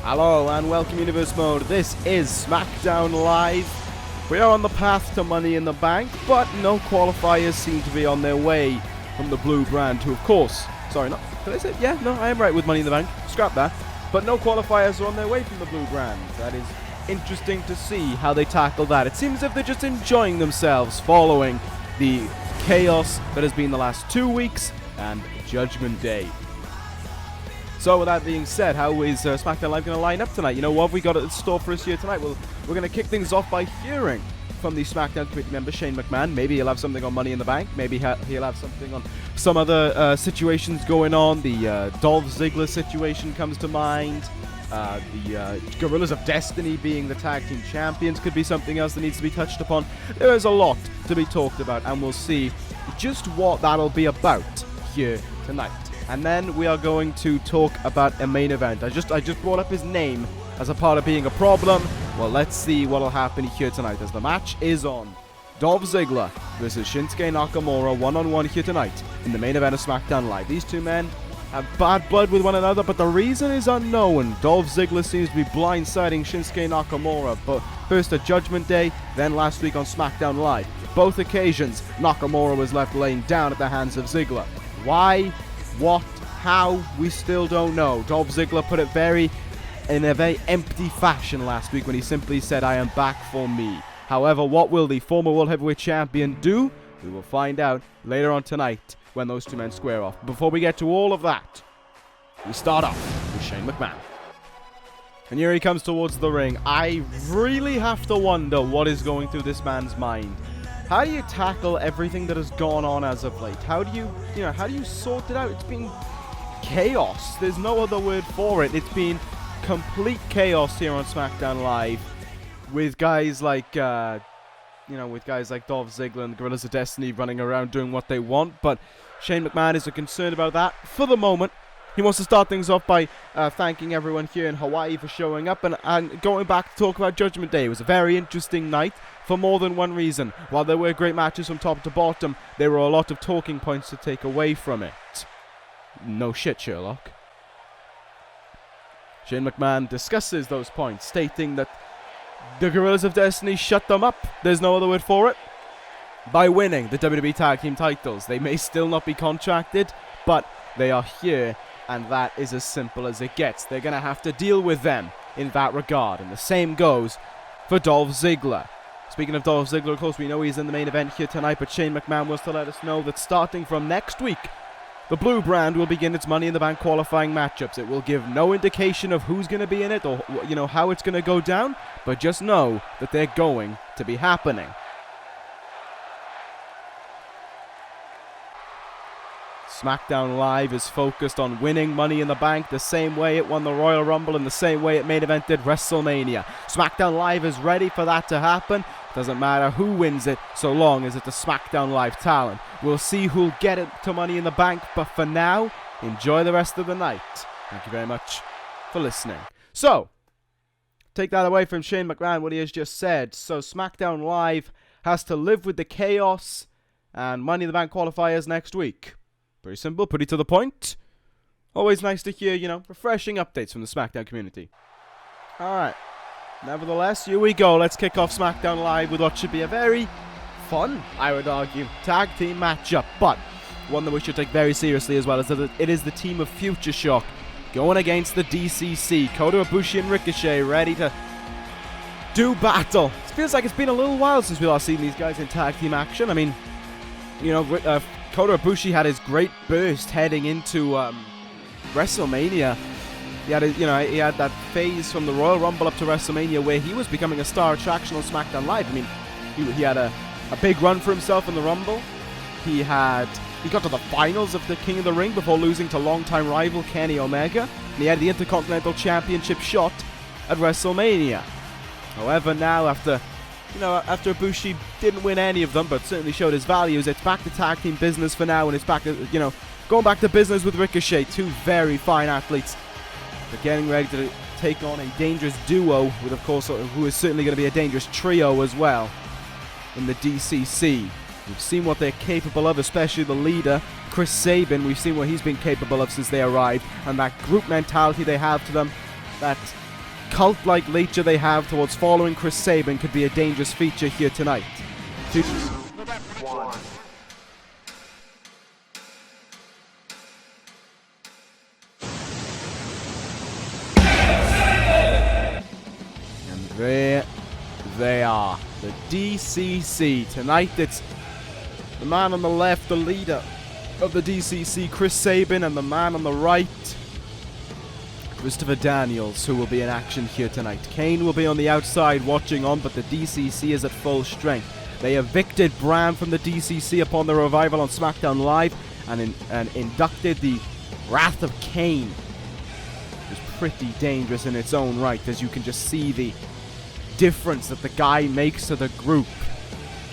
Hello and welcome Universe Mode. This is Smackdown Live. We are on the path to Money in the Bank, but no qualifiers seem to be on their way from the blue brand, who of course, sorry, not, did I say, yeah, no, I am right with Money in the Bank, scrap that, but no qualifiers are on their way from the blue brand. That is interesting to see how they tackle that. It seems as if they're just enjoying themselves following the chaos that has been the last 2 weeks and Judgment Day. So with that being said, how is Smackdown Live going to line up tonight? You know what have we got in store for us here tonight? Well, we're going to kick things off by hearing from the Smackdown committee member, Shane McMahon. Maybe he'll have something on Money in the Bank. Maybe he'll have something on some other situations going on. The Dolph Ziggler situation comes to mind. The Gorillas of Destiny being the tag team champions could be something else that needs to be touched upon. There is a lot to be talked about, and we'll see just what that'll be about here tonight. And then we are going to talk about a main event. I just brought up his name as a part of being a problem. Well, let's see what'll happen here tonight, as the match is on. Dolph Ziggler versus Shinsuke Nakamura one-on-one here tonight in the main event of SmackDown Live. These two men have bad blood with one another, but the reason is unknown. Dolph Ziggler seems to be blindsiding Shinsuke Nakamura, but first at Judgment Day, then last week on SmackDown Live. Both occasions, Nakamura was left laying down at the hands of Ziggler. Why? What? How? We still don't know. Dolph Ziggler put it in a very empty fashion last week when he simply said, "I am back for me." However, what will the former World Heavyweight Champion do? We will find out later on tonight when those two men square off. Before we get to all of that, we start off with Shane McMahon. And here he comes towards the ring. I really have to wonder what is going through this man's mind. How do you tackle everything that has gone on as of late? How do you sort it out? It's been chaos. There's no other word for it. It's been complete chaos here on SmackDown Live with guys like, Dolph Ziggler and the Gorillas of Destiny running around doing what they want. But Shane McMahon isn't concerned about that for the moment. He wants to start things off by thanking everyone here in Hawaii for showing up and going back to talk about Judgment Day. It was a very interesting night for more than one reason. While there were great matches from top to bottom, there were a lot of talking points to take away from it. No shit, Sherlock. Shane McMahon discusses those points, stating that the Gorillas of Destiny shut them up, there's no other word for it, by winning the WWE Tag Team titles. They may still not be contracted, but they are here, and that is as simple as it gets. They're going to have to deal with them in that regard, and the same goes for Dolph Ziggler. Speaking of Dolph Ziggler, of course, we know he's in the main event here tonight, but Shane McMahon wants to let us know that starting from next week, the blue brand will begin its Money in the Bank qualifying matchups. It will give no indication of who's going to be in it or how it's going to go down, but just know that they're going to be happening. SmackDown Live is focused on winning Money in the Bank the same way it won the Royal Rumble and the same way it main evented WrestleMania. SmackDown Live is ready for that to happen. Doesn't matter who wins it, so long as it's a SmackDown Live talent. We'll see who'll get it to Money in the Bank, but for now, enjoy the rest of the night. Thank you very much for listening. So, take that away from Shane McMahon, what he has just said. So, SmackDown Live has to live with the chaos and Money in the Bank qualifiers next week. Pretty simple, pretty to the point. Always nice to hear, refreshing updates from the SmackDown community. Alright. Nevertheless, here we go. Let's kick off SmackDown Live with what should be a very fun, I would argue, tag team matchup. But one that we should take very seriously as well is that it is the team of Future Shock going against the D.C.C. Kota Ibushi and Ricochet ready to do battle. It feels like it's been a little while since we last seen these guys in tag team action. I mean, Kota Ibushi had his great burst heading into WrestleMania. He had that phase from the Royal Rumble up to WrestleMania where he was becoming a star attraction on SmackDown Live. I mean, he had a big run for himself in the Rumble. He got to the finals of the King of the Ring before losing to longtime rival Kenny Omega. And he had the Intercontinental Championship shot at WrestleMania. However, now after Ibushi didn't win any of them, but certainly showed his values, it's back to tag team business for now, and it's back to, going back to business with Ricochet. Two very fine athletes. They're getting ready to take on a dangerous duo with, of course, who is certainly going to be a dangerous trio as well in the D.C.C. We've seen what they're capable of, especially the leader, Chris Sabin. We've seen what he's been capable of since they arrived, and that group mentality they have to them, that cult-like nature they have towards following Chris Sabin could be a dangerous feature here tonight. And there they are, the D.C.C. Tonight it's the man on the left, the leader of the D.C.C, Chris Sabin, and the man on the right, Christopher Daniels, who will be in action here tonight. Kane will be on the outside watching on, but the D.C.C is at full strength. They evicted Bram from the D.C.C upon their revival on Smackdown Live and inducted the Wrath of Kane. It was pretty dangerous in its own right, as you can just see the difference that the guy makes to the group.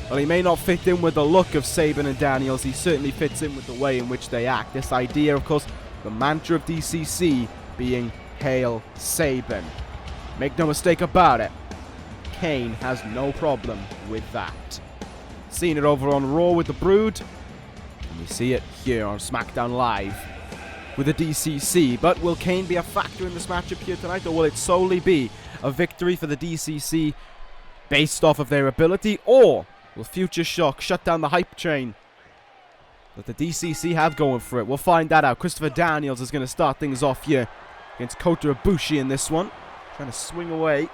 Well, he may not fit in with the look of Sabin and Daniels, he certainly fits in with the way in which they act. This idea, of course, the mantra of D.C.C being Hail Sabin. Make no mistake about it, Kane has no problem with that. Seen it over on Raw with the Brood, and we see it here on SmackDown Live with the D.C.C. But will Kane be a factor in this matchup here tonight, or will it solely be a victory for the D.C.C based off of their ability, or will Future Shock shut down the hype train that the D.C.C have going for it? We'll find that out. Christopher Daniels is going to start things off here against Kota Ibushi in this one. Trying to swing away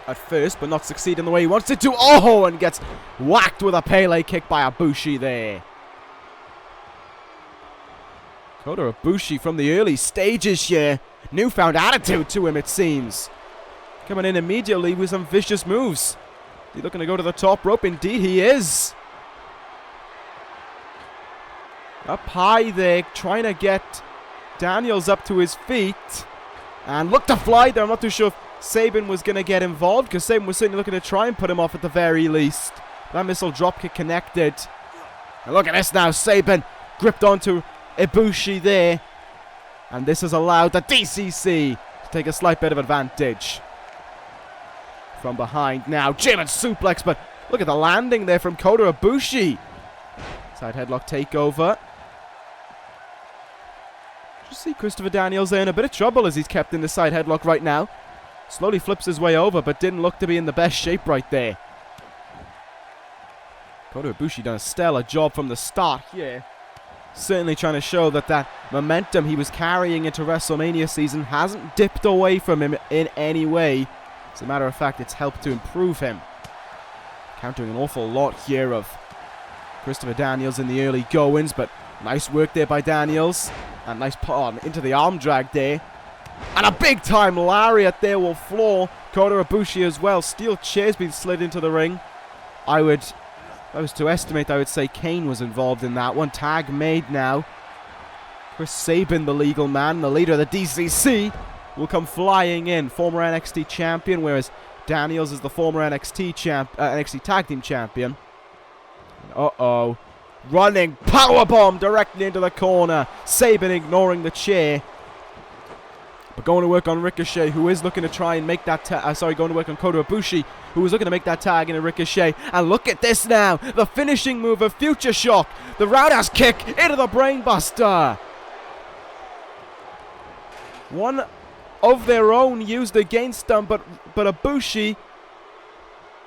at first, but not succeed in the way he wants it to. Oh, and gets whacked with a Pele kick by Ibushi there. Kota Ibushi from the early stages here. Newfound attitude to him, it seems. Coming in immediately with some vicious moves. Is he looking to go to the top rope? Indeed he is. Up high there, trying to get Daniels up to his feet. And look to fly there. I'm not too sure if Sabin was going to get involved, because Sabin was certainly looking to try and put him off at the very least. That missile dropkick connected. And look at this now. Sabin gripped onto Ibushi there. And this has allowed the D.C.C to take a slight bit of advantage. From behind now, German suplex, but look at the landing there from Kota Ibushi. Side headlock takeover. You see Christopher Daniels there in a bit of trouble as he's kept in the side headlock right now. Slowly flips his way over, but didn't look to be in the best shape right there. Kota Ibushi done a stellar job from the start here. Certainly trying to show that that momentum he was carrying into WrestleMania season hasn't dipped away from him in any way. As a matter of fact, it's helped to improve him. Countering an awful lot here of Christopher Daniels in the early goings, but nice work there by Daniels. And nice put on into the arm drag there. And a big time lariat there will floor Kota Ibushi as well. Steel chair's been slid into the ring. If I was to estimate, I would say Kane was involved in that one. Tag made now. Chris Sabin, the legal man, the leader of the D.C.C, will come flying in. Former NXT champion, whereas Daniels is the former NXT Tag Team champion. Uh-oh. Running powerbomb directly into the corner. Sabin ignoring the chair. But going to work on Ricochet, who is looking to try and make that going to work on Kota Ibushi, who was looking to make that tag in a Ricochet. And look at this now. The finishing move of Future Shock. The roundhouse kick into the brainbuster. One of their own used against them, but Ibushi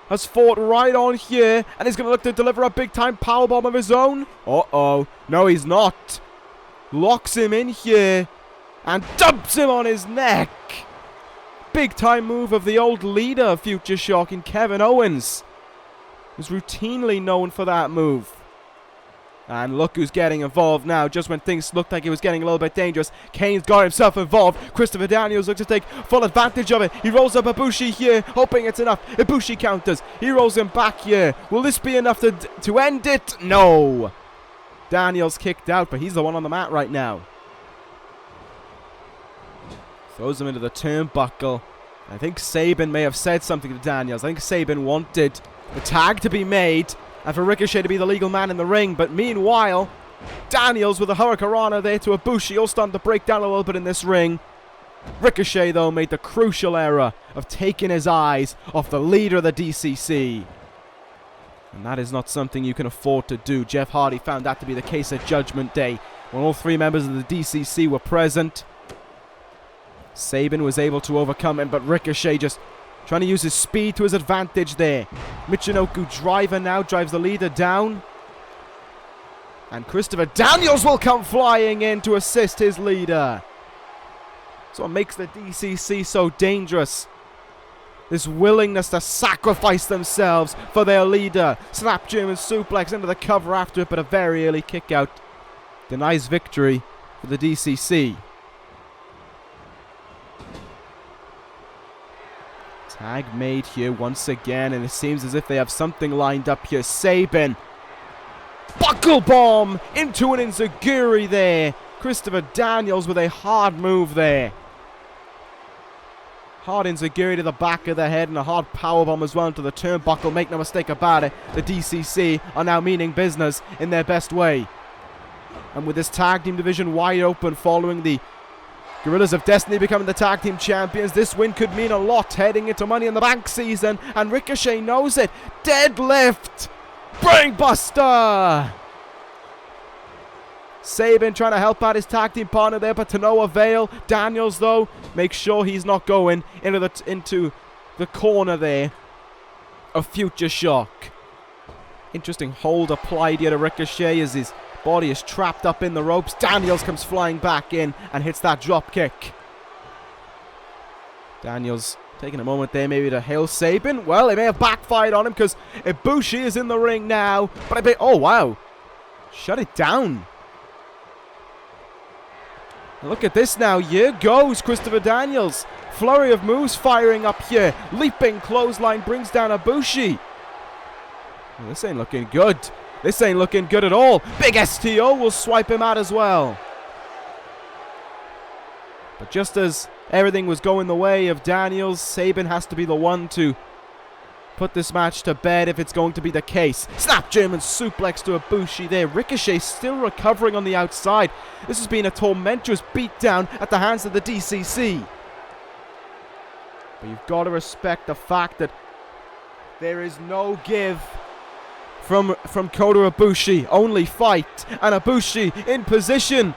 has fought right on here, and he's going to look to deliver a big-time powerbomb of his own. Uh-oh. No, he's not. Locks him in here and dumps him on his neck. Big-time move of the old leader of Future Shock in Kevin Owens, who's routinely known for that move. And look who's getting involved now, just when things looked like it was getting a little bit dangerous. Kane's got himself involved. Christopher Daniels looks to take full advantage of it. He rolls up Ibushi here, hoping it's enough. Ibushi counters. He rolls him back here. Will this be enough to end it? No. Daniels kicked out, but he's the one on the mat right now. Throws him into the turnbuckle. I think Sabin may have said something to Daniels. I think Sabin wanted the tag to be made and for Ricochet to be the legal man in the ring. But meanwhile, Daniels with a Hurricanrana there to Ibushi, all starting to break down a little bit in this ring. Ricochet, though, made the crucial error of taking his eyes off the leader of the D.C.C. And that is not something you can afford to do. Jeff Hardy found that to be the case at Judgment Day, when all three members of the D.C.C. were present. Sabin was able to overcome him, but Ricochet just trying to use his speed to his advantage there. Michinoku driver now drives the leader down. And Christopher Daniels will come flying in to assist his leader. So what makes the D.C.C so dangerous. This willingness to sacrifice themselves for their leader. Snap German suplex into the cover after it, but a very early kick out denies victory for the D.C.C. Tag made here once again, and it seems as if they have something lined up here. Sabin. Buckle bomb into an enziguri there. Christopher Daniels with a hard move there. Hard enziguri to the back of the head and a hard powerbomb as well into the turnbuckle. Make no mistake about it, the D.C.C are now meaning business in their best way. And with this tag team division wide open following the Guerrillas of Destiny becoming the tag team champions, this win could mean a lot heading into Money in the Bank season, and Ricochet knows it. Deadlift! Brainbuster! Sabin trying to help out his tag team partner there, but to no avail. Daniels, though, makes sure he's not going into the corner there of Future Shock. Interesting hold applied here to Ricochet as his body is trapped up in the ropes. Daniels comes flying back in and hits that drop kick. Daniels taking a moment there maybe to hail Sabin. Well, it may have backfired on him because Ibushi is in the ring now. But oh, wow. Shut it down. Look at this now. Here goes Christopher Daniels. Flurry of moves firing up here. Leaping clothesline brings down Ibushi. Well, this ain't looking good. This ain't looking good at all. Big STO will swipe him out as well. But just as everything was going the way of Daniels, Sabin has to be the one to put this match to bed if it's going to be the case. Snap German suplex to Ibushi there. Ricochet still recovering on the outside. This has been a tormentuous beatdown at the hands of the D.C.C. But you've got to respect the fact that there is no give from Kota Ibushi. Only fight. And Ibushi in position.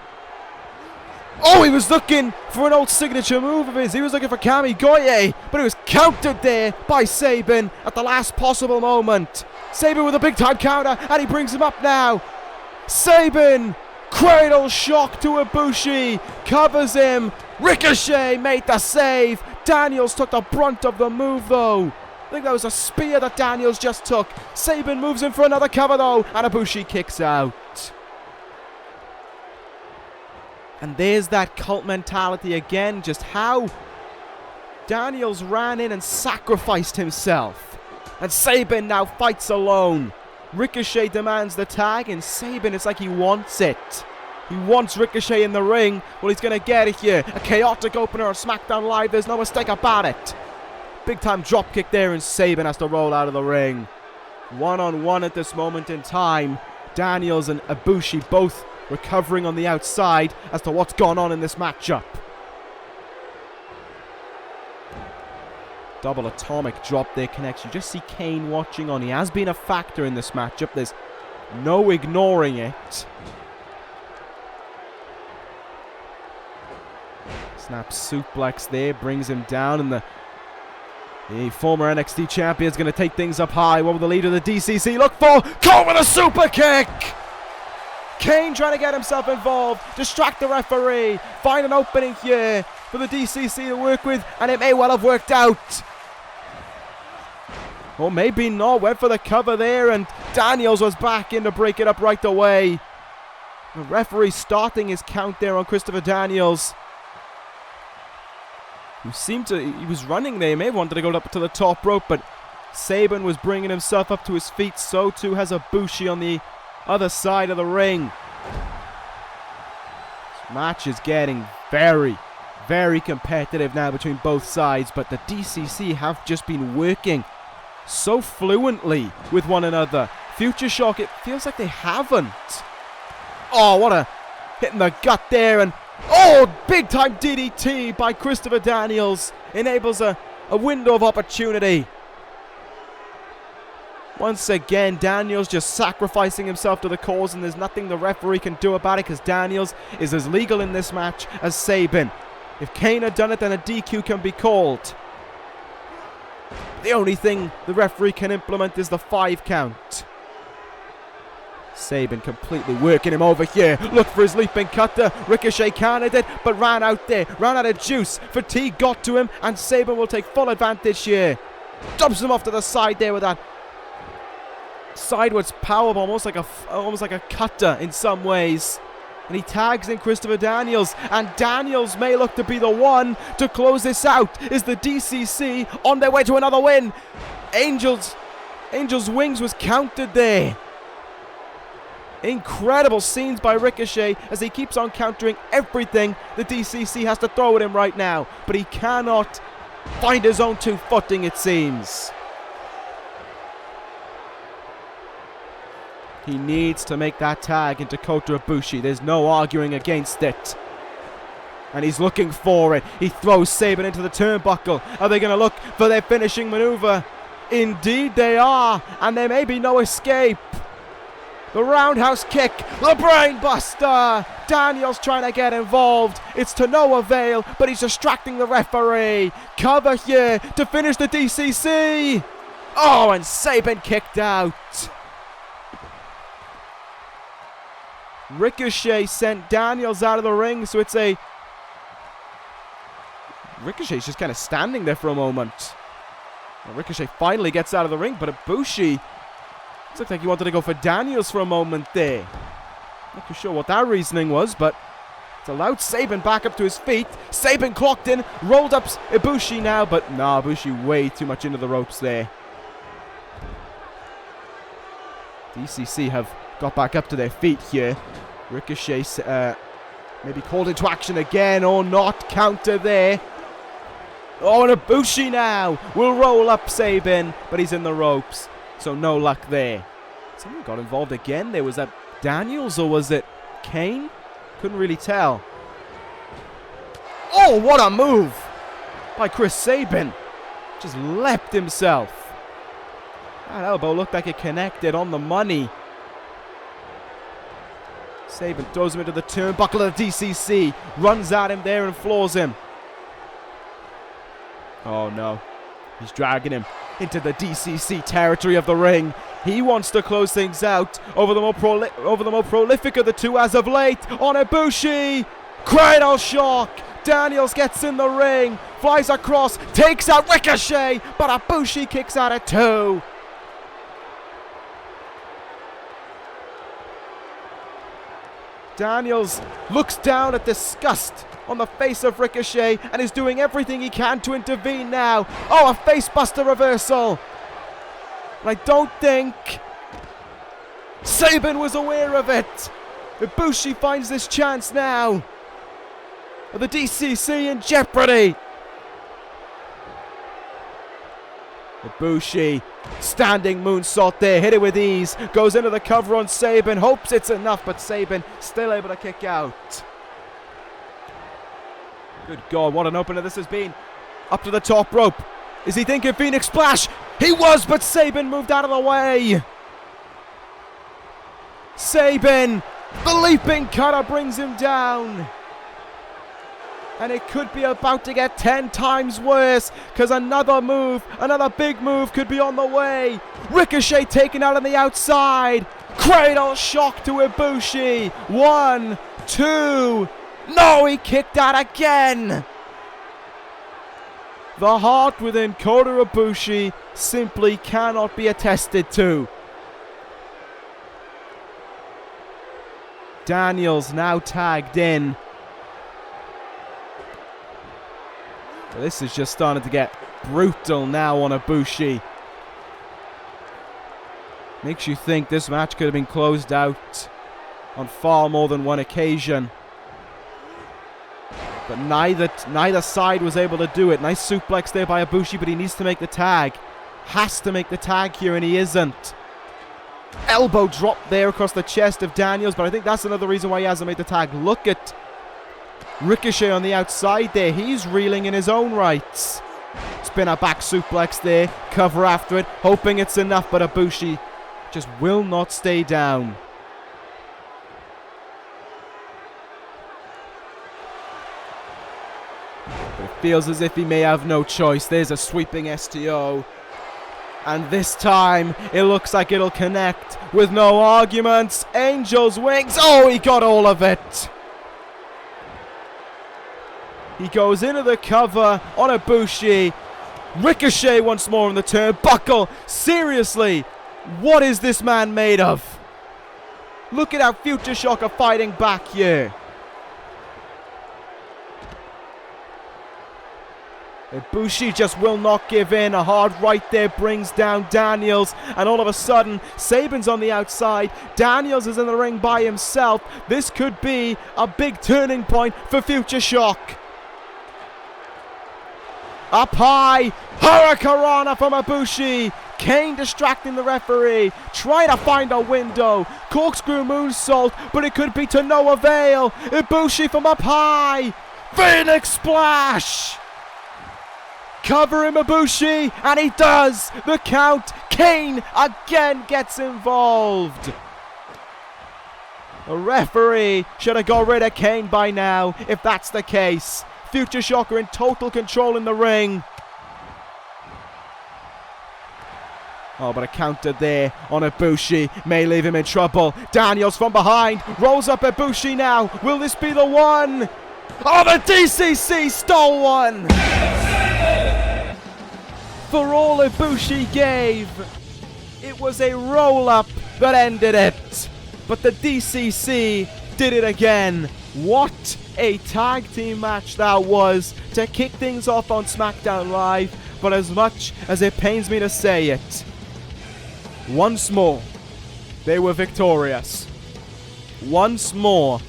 Oh, he was looking for an old signature move of his. He was looking for Kamigoye, but it was countered there by Sabin at the last possible moment. Sabin with a big time counter, and he brings him up now. Sabin, cradle shock to Ibushi, covers him. Ricochet made the save. Daniels took the brunt of the move though. I think that was a spear that Daniels just took. Sabin moves in for another cover though, and Ibushi kicks out. And there's that cult mentality again, just how Daniels ran in and sacrificed himself. And Sabin now fights alone. Ricochet demands the tag, and Sabin, it's like he wants it. He wants Ricochet in the ring. Well, he's going to get it here. A chaotic opener on SmackDown Live, there's no mistake about it. Big time drop kick there, and Sabin has to roll out of the ring. One-on-one at this moment in time. Daniels and Ibushi both recovering on the outside as to what's gone on in this matchup. Double atomic drop there connects. You just see Kane watching on. He has been a factor in this matchup. There's no ignoring it. Snap suplex there, brings him down, and the former NXT champion is going to take things up high. What will the leader of the D.C.C look for? Cole with a super kick! Kane trying to get himself involved, distract the referee, find an opening here for the D.C.C to work with, and it may well have worked out. Or maybe not, went for the cover there, and Daniels was back in to break it up right away. The referee starting his count there on Christopher Daniels. He was running there, he may have wanted to go up to the top rope, but Sabin was bringing himself up to his feet, so too has Ibushi on the other side of the ring. This match is getting very, very competitive now between both sides, but the D.C.C have just been working so fluently with one another. Future Shock, it feels like they haven't. Oh, what a hit in the gut there, and oh, big time DDT by Christopher Daniels enables a window of opportunity. Once again, Daniels just sacrificing himself to the cause, and there's nothing the referee can do about it because Daniels is as legal in this match as Sabin. If Kane had done it, then a DQ can be called. The only thing the referee can implement is the 5 count. Sabin completely working him over here. Look for his leaping cutter. Ricochet countered it, but ran out there. Ran out of juice. Fatigue got to him, and Sabin will take full advantage here. Dumps him off to the side there with that sideways powerbomb, almost like a cutter in some ways. And he tags in Christopher Daniels, and Daniels may look to be the one to close this out. Is the D.C.C on their way to another win? Angel's Wings was countered there. Incredible scenes by Ricochet as he keeps on countering everything the D.C.C has to throw at him right now. But he cannot find his own 2 footing, it seems. He needs to make that tag into Kota Ibushi. There's no arguing against it. And he's looking for it. He throws Sabin into the turnbuckle. Are they going to look for their finishing maneuver? Indeed they are. And there may be no escape. The roundhouse kick. The brain buster. Daniels trying to get involved. It's to no avail, but he's distracting the referee. Cover here to finish the D.C.C. Oh, and Sabin kicked out. Ricochet sent Daniels out of the ring, so it's a... Ricochet's just kind of standing there for a moment. Well, Ricochet finally gets out of the ring, but Ibushi... It looked like he wanted to go for Daniels for a moment there. Not too sure what that reasoning was, but... It's allowed Sabin back up to his feet. Sabin clocked in, rolled up Ibushi now, but nah, Ibushi way too much into the ropes there. D.C.C have got back up to their feet here. Ricochet maybe called into action again or not. Counter there. Oh, and Ibushi now will roll up Sabin, but he's in the ropes, so no luck there. Someone got involved again. There was that Daniels, or was it Kane? Couldn't really tell. Oh, what a move by Chris Sabin. Just leapt himself. That elbow looked like it connected on the money. Sabin throws him into the turnbuckle of the D.C.C. Runs at him there and floors him. Oh no. He's dragging him into the D.C.C territory of the ring. He wants to close things out over the more prolific of the two as of late. On Ibushi. Cradle shock. Daniels gets in the ring. Flies across. Takes out Ricochet. But Ibushi kicks out at 2. Daniels looks down at disgust on the face of Ricochet and is doing everything he can to intervene now. Oh, a facebuster reversal. And I don't think Sabin was aware of it. Ibushi finds this chance now. The D.C.C in jeopardy. Ibushi, standing moonsault there, hit it with ease, goes into the cover on Sabin, hopes it's enough, but Sabin still able to kick out. Good God, what an opener this has been. Up to the top rope. Is he thinking Phoenix Splash? He was, but Sabin moved out of the way. Sabin, the leaping cutter brings him down. And it could be about to get 10 times worse, because another move, another big move could be on the way. Ricochet taken out on the outside. Cradle shock to Ibushi. 1, 2. No, he kicked out again. The heart within Kota Ibushi simply cannot be attested to. Daniels now tagged in. This is just starting to get brutal now on Ibushi. Makes you think this match could have been closed out on far more than one occasion. But neither side was able to do it. Nice suplex there by Ibushi, but he needs to make the tag. Has to make the tag here, and he isn't. Elbow drop there across the chest of Daniels, but I think that's another reason why he hasn't made the tag. Look at Ricochet on the outside there. He's reeling in his own rights. Spinner back suplex there. Cover after it. Hoping it's enough, but Ibushi just will not stay down. But it feels as if he may have no choice. There's a sweeping STO. And this time, it looks like it'll connect with no arguments. Angel's wings. Oh, he got all of it. He goes into the cover on Ibushi. Ricochet once more on the turnbuckle. Seriously, what is this man made of? Look at how Future Shock are fighting back here. Ibushi just will not give in. A hard right there brings down Daniels. And all of a sudden, Saban's on the outside. Daniels is in the ring by himself. This could be a big turning point for Future Shock. Up high. Hurricanrana from Ibushi. Kane distracting the referee. Trying to find a window. Corkscrew moonsault. But it could be to no avail. Ibushi from up high. Phoenix Splash. Cover him, Ibushi, and he does! The count! Kane again gets involved! The referee should have got rid of Kane by now, if that's the case. Future Shock are in total control in the ring. Oh, but a counter there on Ibushi may leave him in trouble. Daniels from behind, rolls up Ibushi now. Will this be the one? Oh, the D.C.C stole one! For all Ibushi gave, it was a roll-up that ended it. But the D.C.C did it again. What a tag team match that was to kick things off on SmackDown Live. But as much as it pains me to say it, once more, they were victorious. Once more,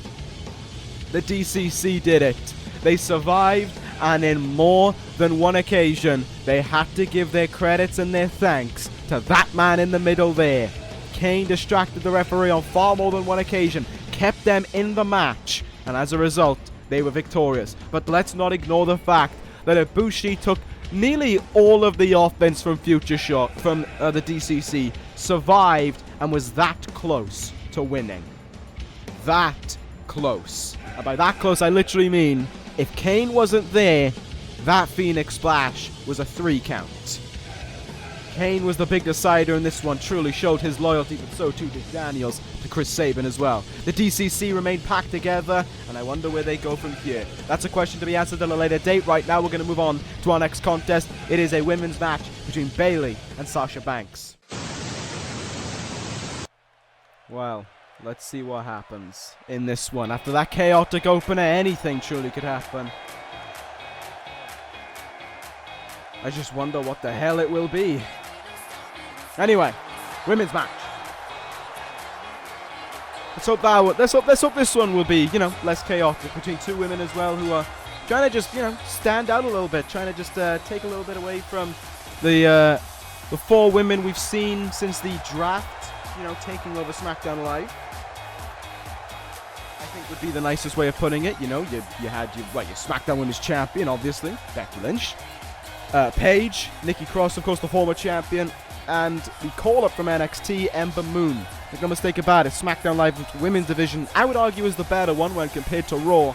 the D.C.C did it. They survived, and in more than one occasion, they had to give their credits and their thanks to that man in the middle there. Kane distracted the referee on far more than one occasion, kept them in the match, and as a result, they were victorious. But let's not ignore the fact that Ibushi took nearly all of the offense from Future Shock, from the D.C.C, survived, and was that close to winning. That close. And by that close, I literally mean, if Kane wasn't there, that Phoenix Splash was a 3 count. Kane was the big decider in this one, truly showed his loyalty, but so too did Daniels to Chris Sabin as well. The D.C.C remained packed together, and I wonder where they go from here. That's a question to be answered at a later date. Right now, we're going to move on to our next contest. It is a women's match between Bayley and Sasha Banks. Well, let's see what happens in this one. After that chaotic opener, anything truly could happen. I just wonder what the hell it will be. Anyway, women's match. Let's hope this one will be, less chaotic, between two women as well who are trying to just, stand out a little bit, trying to just take a little bit away from the 4 women we've seen since the draft, taking over SmackDown Live. I think would be the nicest way of putting it. You had your SmackDown Women's Champion, obviously, Becky Lynch. Paige, Nikki Cross, of course, the former champion, and the call-up from NXT, Ember Moon. Make no mistake about it, SmackDown Live's women's division, I would argue, is the better one when compared to Raw.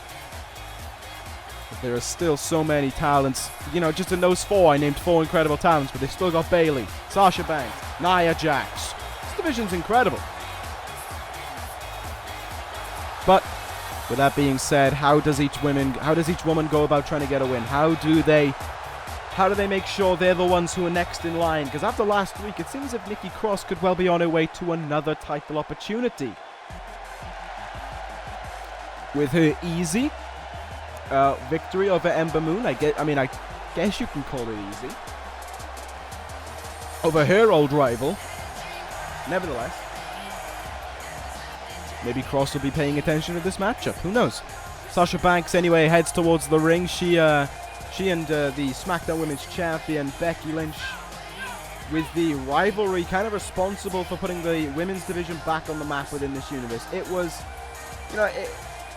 But there are still so many talents. Just in those 4, I named 4 incredible talents, but they still got Bayley, Sasha Banks, Nia Jax. This division's incredible. But with that being said, how does each woman go about trying to get a win? How do they make sure they're the ones who are next in line? Because after last week, it seems as if Nikki Cross could well be on her way to another title opportunity. With her easy victory over Ember Moon, I guess you can call it easy, over her old rival. Nevertheless, maybe Cross will be paying attention to this matchup. Who knows? Sasha Banks, anyway, heads towards the ring. She and the SmackDown Women's Champion, Becky Lynch, with the rivalry kind of responsible for putting the women's division back on the map within this universe. It was,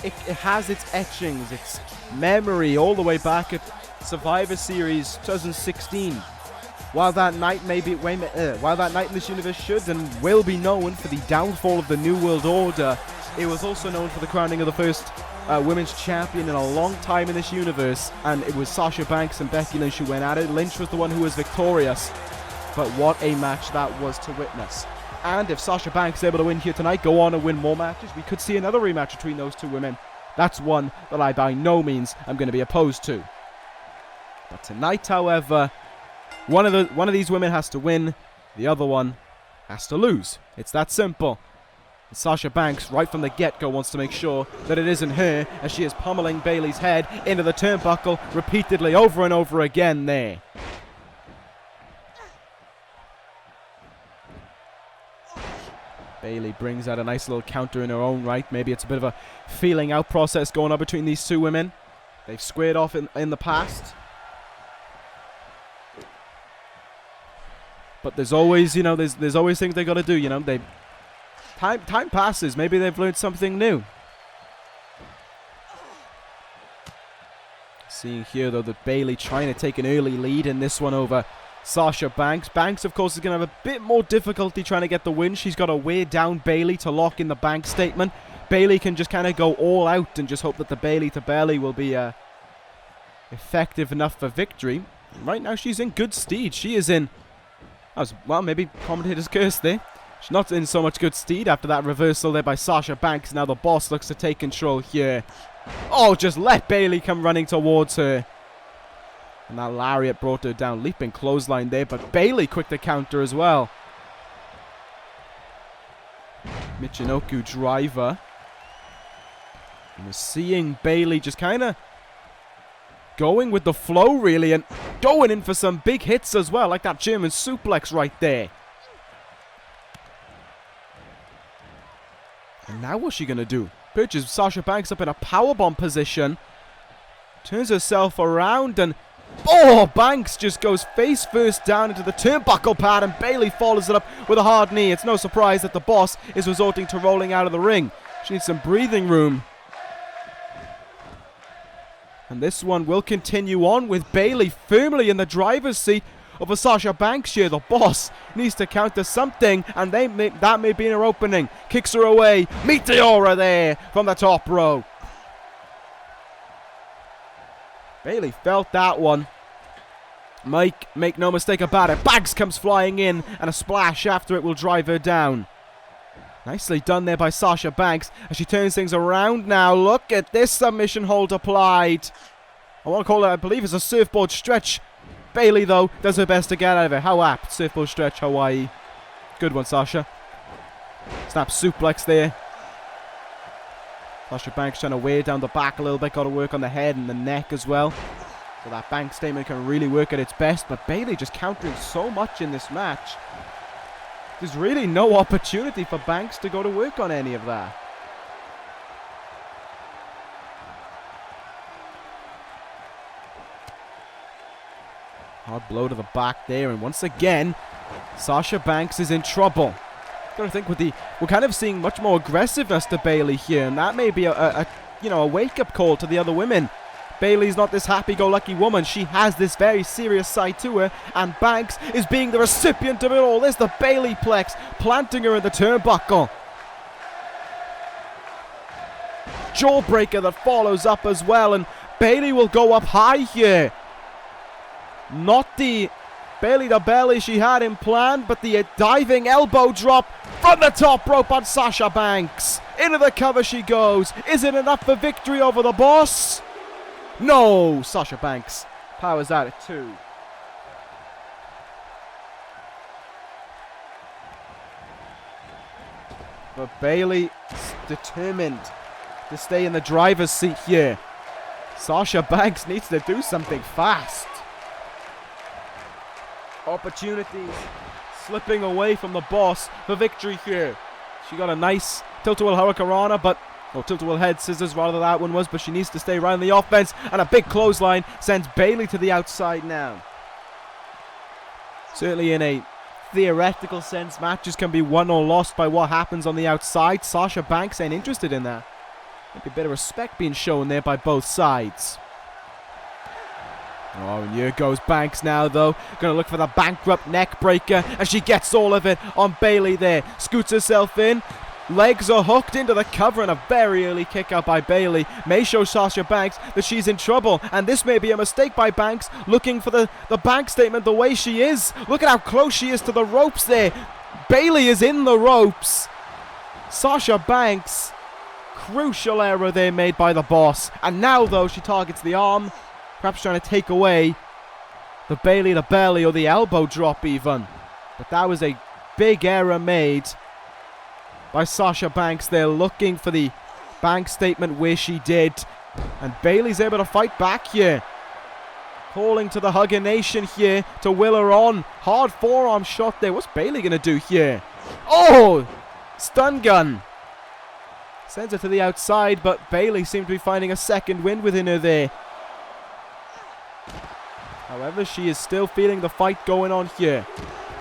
it has its etchings, its memory all the way back at Survivor Series 2016. While that night in this universe should and will be known for the downfall of the New World Order, it was also known for the crowning of the first women's champion in a long time in this universe, and it was Sasha Banks and Becky Lynch who went at it. Lynch was the one who was victorious, but what a match that was to witness. And if Sasha Banks is able to win here tonight, go on and win more matches, we could see another rematch between those two women. That's one that I by no means am going to be opposed to. But tonight, however, one of these women has to win, the other one has to lose. It's that simple. And Sasha Banks, right from the get-go, wants to make sure that it isn't her, as she is pummeling Bayley's head into the turnbuckle repeatedly over and over again there. Bayley brings out a nice little counter in her own right. Maybe it's a bit of a feeling out process going on between these two women. They've squared off in the past. But there's always, you know, there's always things they got to do, you know. Time passes. Maybe they've learned something new. Seeing here, though, that Bayley trying to take an early lead in this one over Sasha Banks. Banks, of course, is going to have a bit more difficulty trying to get the win. She's got to wear down Bayley to lock in the Banks statement. Bayley can just kind of go all out and just hope that the Bayley to Bayley will be effective enough for victory. Right now, she's in good stead. She is in... well, maybe commentator's curse there. She's not in so much good stead after that reversal there by Sasha Banks. Now the boss looks to take control here. Oh, just let Bayley come running towards her. And that lariat brought her down. Leaping clothesline there, but Bayley quick to counter as well. Michinoku driver. And we're seeing Bayley just kind of going with the flow, really, and going in for some big hits as well, like that German suplex right there. And now what's she going to do? Perches Sasha Banks up in a powerbomb position. Turns herself around and... oh, Banks just goes face first down into the turnbuckle pad, and Bayley follows it up with a hard knee. It's no surprise that the boss is resorting to rolling out of the ring. She needs some breathing room. And this one will continue on with Bayley firmly in the driver's seat over Sasha Banks here. The boss needs to counter something, and that may be in her opening. Kicks her away. Meteora there from the top row. Bayley felt that one. Mike, make no mistake about it. Banks comes flying in, and a splash after it will drive her down. Nicely done there by Sasha Banks as she turns things around now. Look at this submission hold applied. I want to call it, I believe it's a surfboard stretch. Bayley, though, does her best to get out of it. How apt. Surfboard stretch, Hawaii. Good one, Sasha. Snap suplex there. Sasha Banks trying to wear down the back a little bit. Got to work on the head and the neck as well. So that Banks statement can really work at its best. But Bayley just countering so much in this match. There's really no opportunity for Banks to go to work on any of that. Hard blow to the back there, and once again, Sasha Banks is in trouble. Gotta think we're kind of seeing much more aggressiveness to Bayley here, and that may be a wake-up call to the other women. Bayley's not this happy-go-lucky woman. She has this very serious side to her, and Banks is being the recipient of it all. There's the Bayley plex, planting her in the turnbuckle. Jawbreaker that follows up as well, and Bayley will go up high here. Not the Bayley to belly she had in plan, but the diving elbow drop from the top rope on Sasha Banks. Into the cover she goes. Is it enough for victory over the boss? No! Sasha Banks powers out at 2. But Bayley is determined to stay in the driver's seat here. Sasha Banks needs to do something fast. Opportunities slipping away from the boss for victory here. She got a nice tilt-a-whirl hurricanrana, but tilt-a-whirl head scissors rather that one was, but she needs to stay right in the offense, and a big clothesline sends Bayley to the outside now. Certainly in a theoretical sense, matches can be won or lost by what happens on the outside. Sasha Banks ain't interested in that. Maybe a bit of respect being shown there by both sides. Oh, and here goes Banks now, though. Going to look for the bankrupt neck breaker, and she gets all of it on Bayley there. Scoots herself in. Legs are hooked into the cover, and a very early kick out by Bayley may show Sasha Banks that she's in trouble, and this may be a mistake by Banks, looking for the bank statement the way she is. Look at how close she is to the ropes there. Bayley is in the ropes. Sasha Banks, crucial error there made by the boss, and now though she targets the arm, perhaps trying to take away the Bayley to belly or the elbow drop even. But that was a big error made by Sasha Banks there, looking for the bank statement where she did. And Bayley's able to fight back here. Calling to the Hugger Nation here to will her on. Hard forearm shot there. What's Bayley going to do here? Oh! Stun gun. Sends her to the outside, but Bayley seemed to be finding a second wind within her there. However, she is still feeling the fight going on here.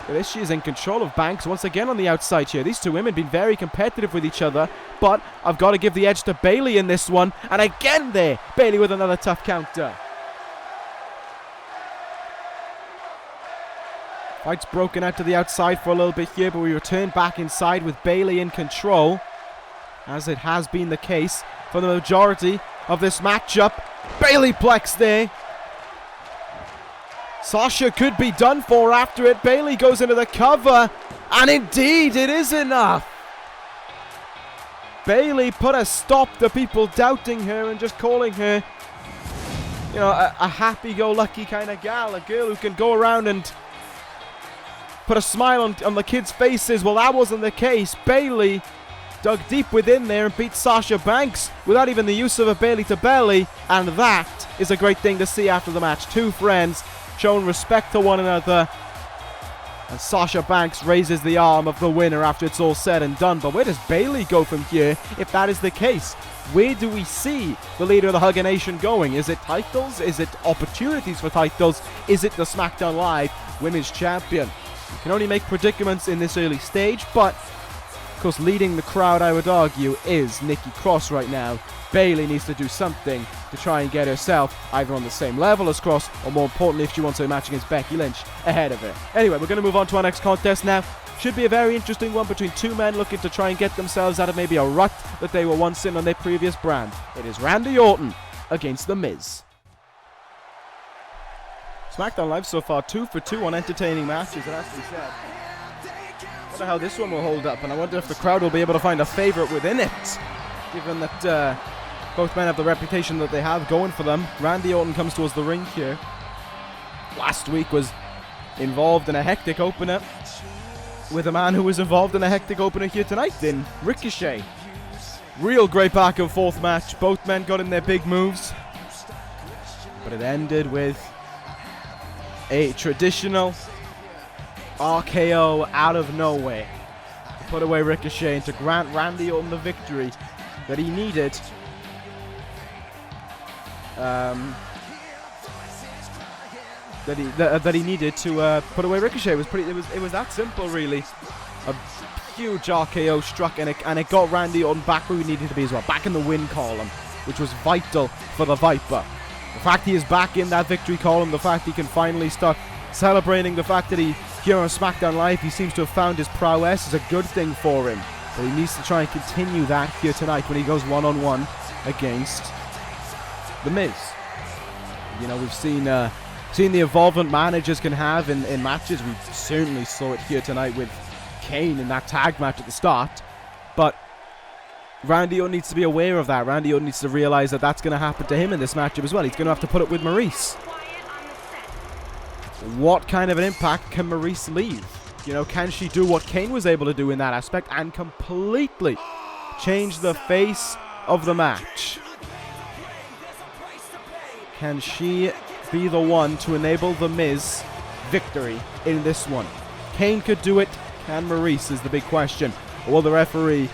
This, she is in control of Banks once again on the outside here. These two women have been very competitive with each other, but I've got to give the edge to Bayley in this one. And again there, Bayley with another tough counter. Fight's broken out to the outside for a little bit here, but we return back inside with Bayley in control, as it has been the case for the majority of this matchup. Bayley plex there. Sasha could be done for after it. Bayley goes into the cover, and indeed it is enough. Bayley put a stop to people doubting her and just calling her, you know, a happy-go-lucky kind of gal, a girl who can go around and put a smile on the kids' faces. Well, that wasn't the case. Bayley dug deep within there and beat Sasha Banks without even the use of a Bayley to belly, and that is a great thing to see after the match. Two friends showing respect to one another, and Sasha Banks raises the arm of the winner after it's all said and done. But where does Bayley go from here if that is the case? Where do we see the leader of the Hugger Nation going? Is it titles? Is it opportunities for titles? Is it the Smackdown Live Women's Champion? You can only make predicaments in this early stage, but of course leading the crowd, I would argue, is Nikki Cross right now. Bayley needs to do something to try and get herself either on the same level as Cross, or more importantly, if she wants a match against Becky Lynch, ahead of her. Anyway, we're going to move on to our next contest now. Should be a very interesting one between two men looking to try and get themselves out of maybe a rut that they were once in on their previous brand. It is Randy Orton against The Miz. SmackDown Live so far 2 for 2 on entertaining matches, it has to be said. I wonder how this one will hold up, and I wonder if the crowd will be able to find a favourite within it, given that both men have the reputation that they have going for them. Randy Orton comes towards the ring here. Last week was involved in a hectic opener with a man who was involved in a hectic opener here tonight in Ricochet. Real great back and forth match. Both men got in their big moves, but it ended with a traditional RKO out of nowhere to put away Ricochet and to grant Randy Orton the victory that he needed. That he needed to put away Ricochet. It was that simple, really. A huge RKO struck, and it got Randy Orton back where he needed to be as well, back in the win column, which was vital for the Viper. The fact he is back in that victory column, the fact he can finally start celebrating the fact that here on SmackDown Live he seems to have found his prowess is a good thing for him. But he needs to try and continue that here tonight when he goes one-on-one against The Miz. You know, we've seen the involvement managers can have in matches. We certainly saw it here tonight with Kane in that tag match at the start. But Randy Orton needs to be aware of that. Randy Orton needs to realize that that's going to happen to him in this matchup as well. He's going to have to put it with Maryse. What kind of an impact can Maryse leave? You know, can she do what Kane was able to do in that aspect and completely change the face of the match? Can she be the one to enable The Miz victory in this one? Kane could do it. Can Maryse is the big question. Or will the referee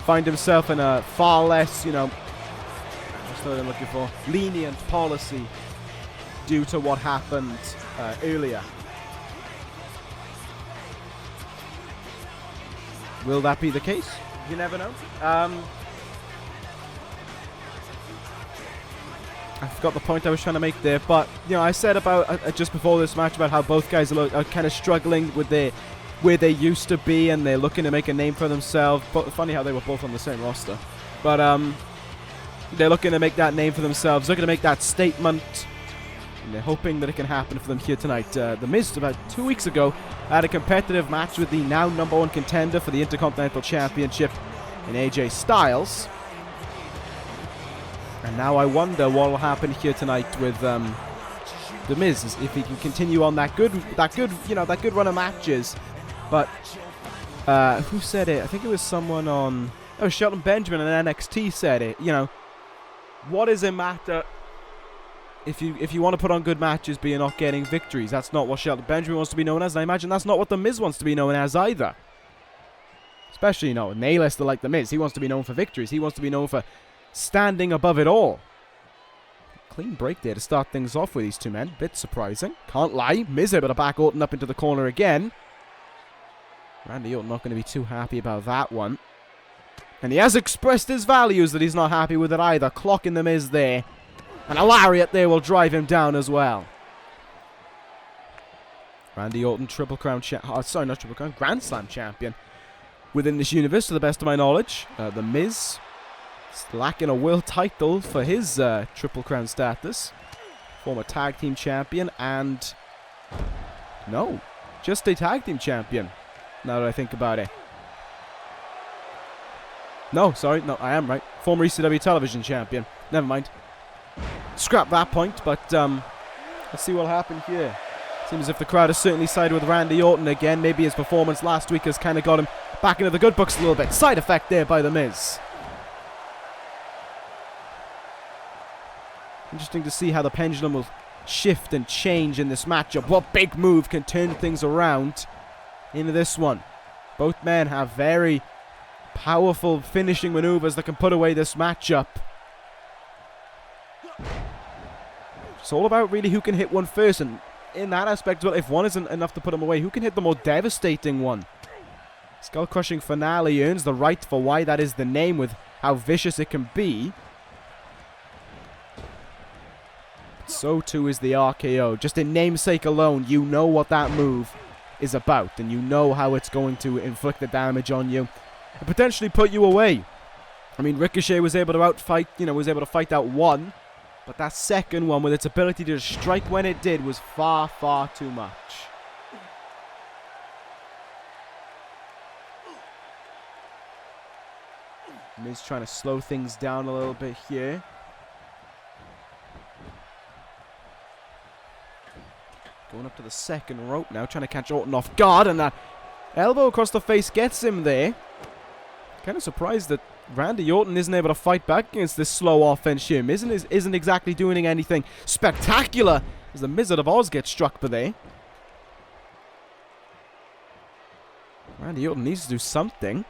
find himself in a far less, you know, what's the word I'm looking for? Lenient policy due to what happened earlier? Will that be the case? You never know. I forgot the point I was trying to make there, but you know, I said about just before this match about how both guys are kind of struggling with their where they used to be, and they're looking to make a name for themselves. But funny how they were both on the same roster. But they're looking to make that name for themselves, looking to make that statement, and they're hoping that it can happen for them here tonight. The Miz, about 2 weeks ago, had a competitive match with the now #1 contender for the Intercontinental Championship in AJ Styles. And now I wonder what will happen here tonight with The Miz, if he can continue on that good run of matches. But who said it? I think it was someone on. Oh, Shelton Benjamin on NXT said it. You know, what does it matter if you want to put on good matches, but you're not getting victories? That's not what Shelton Benjamin wants to be known as, and I imagine that's not what The Miz wants to be known as either. Especially, an A-lister like The Miz. He wants to be known for victories. He wants to be known for standing above it all. Clean break there to start things off with these two men. Bit surprising. Can't lie. Miz able to back Orton up into the corner again. Randy Orton not going to be too happy about that one. And he has expressed his values that he's not happy with it either. Clocking The Miz there. And a lariat there will drive him down as well. Randy Orton, Triple Crown Grand Slam champion within this universe, to the best of my knowledge. The Miz lacking a world title for his Triple Crown status. Former tag team champion and... no, just a tag team champion, now that I think about it. No, sorry, no, I am right. Former ECW television champion. Never mind. Scrap that point, but let's see what'll happen here. Seems as if the crowd has certainly sided with Randy Orton again. Maybe his performance last week has kind of got him back into the good books a little bit. Side effect there by The Miz. Interesting to see how the pendulum will shift and change in this matchup. What big move can turn things around in this one? Both men have very powerful finishing maneuvers that can put away this matchup. It's all about really who can hit one first, and in that aspect, well, if one isn't enough to put him away, who can hit the more devastating one? Skull-crushing finale earns the right for why that is the name, with how vicious it can be. So too is the RKO. Just in namesake alone, you know what that move is about, and you know how it's going to inflict the damage on you and potentially put you away. I mean, Ricochet was able to fight out one, but that second one, with its ability to strike when it did, was far, far too much. Miz trying to slow things down a little bit here. Going up to the second rope now, trying to catch Orton off guard, and that elbow across the face gets him there. Kind of surprised that Randy Orton isn't able to fight back against this slow offense here. Miz isn't exactly doing anything spectacular as the Wizard of Oz gets struck by there. Randy Orton needs to do something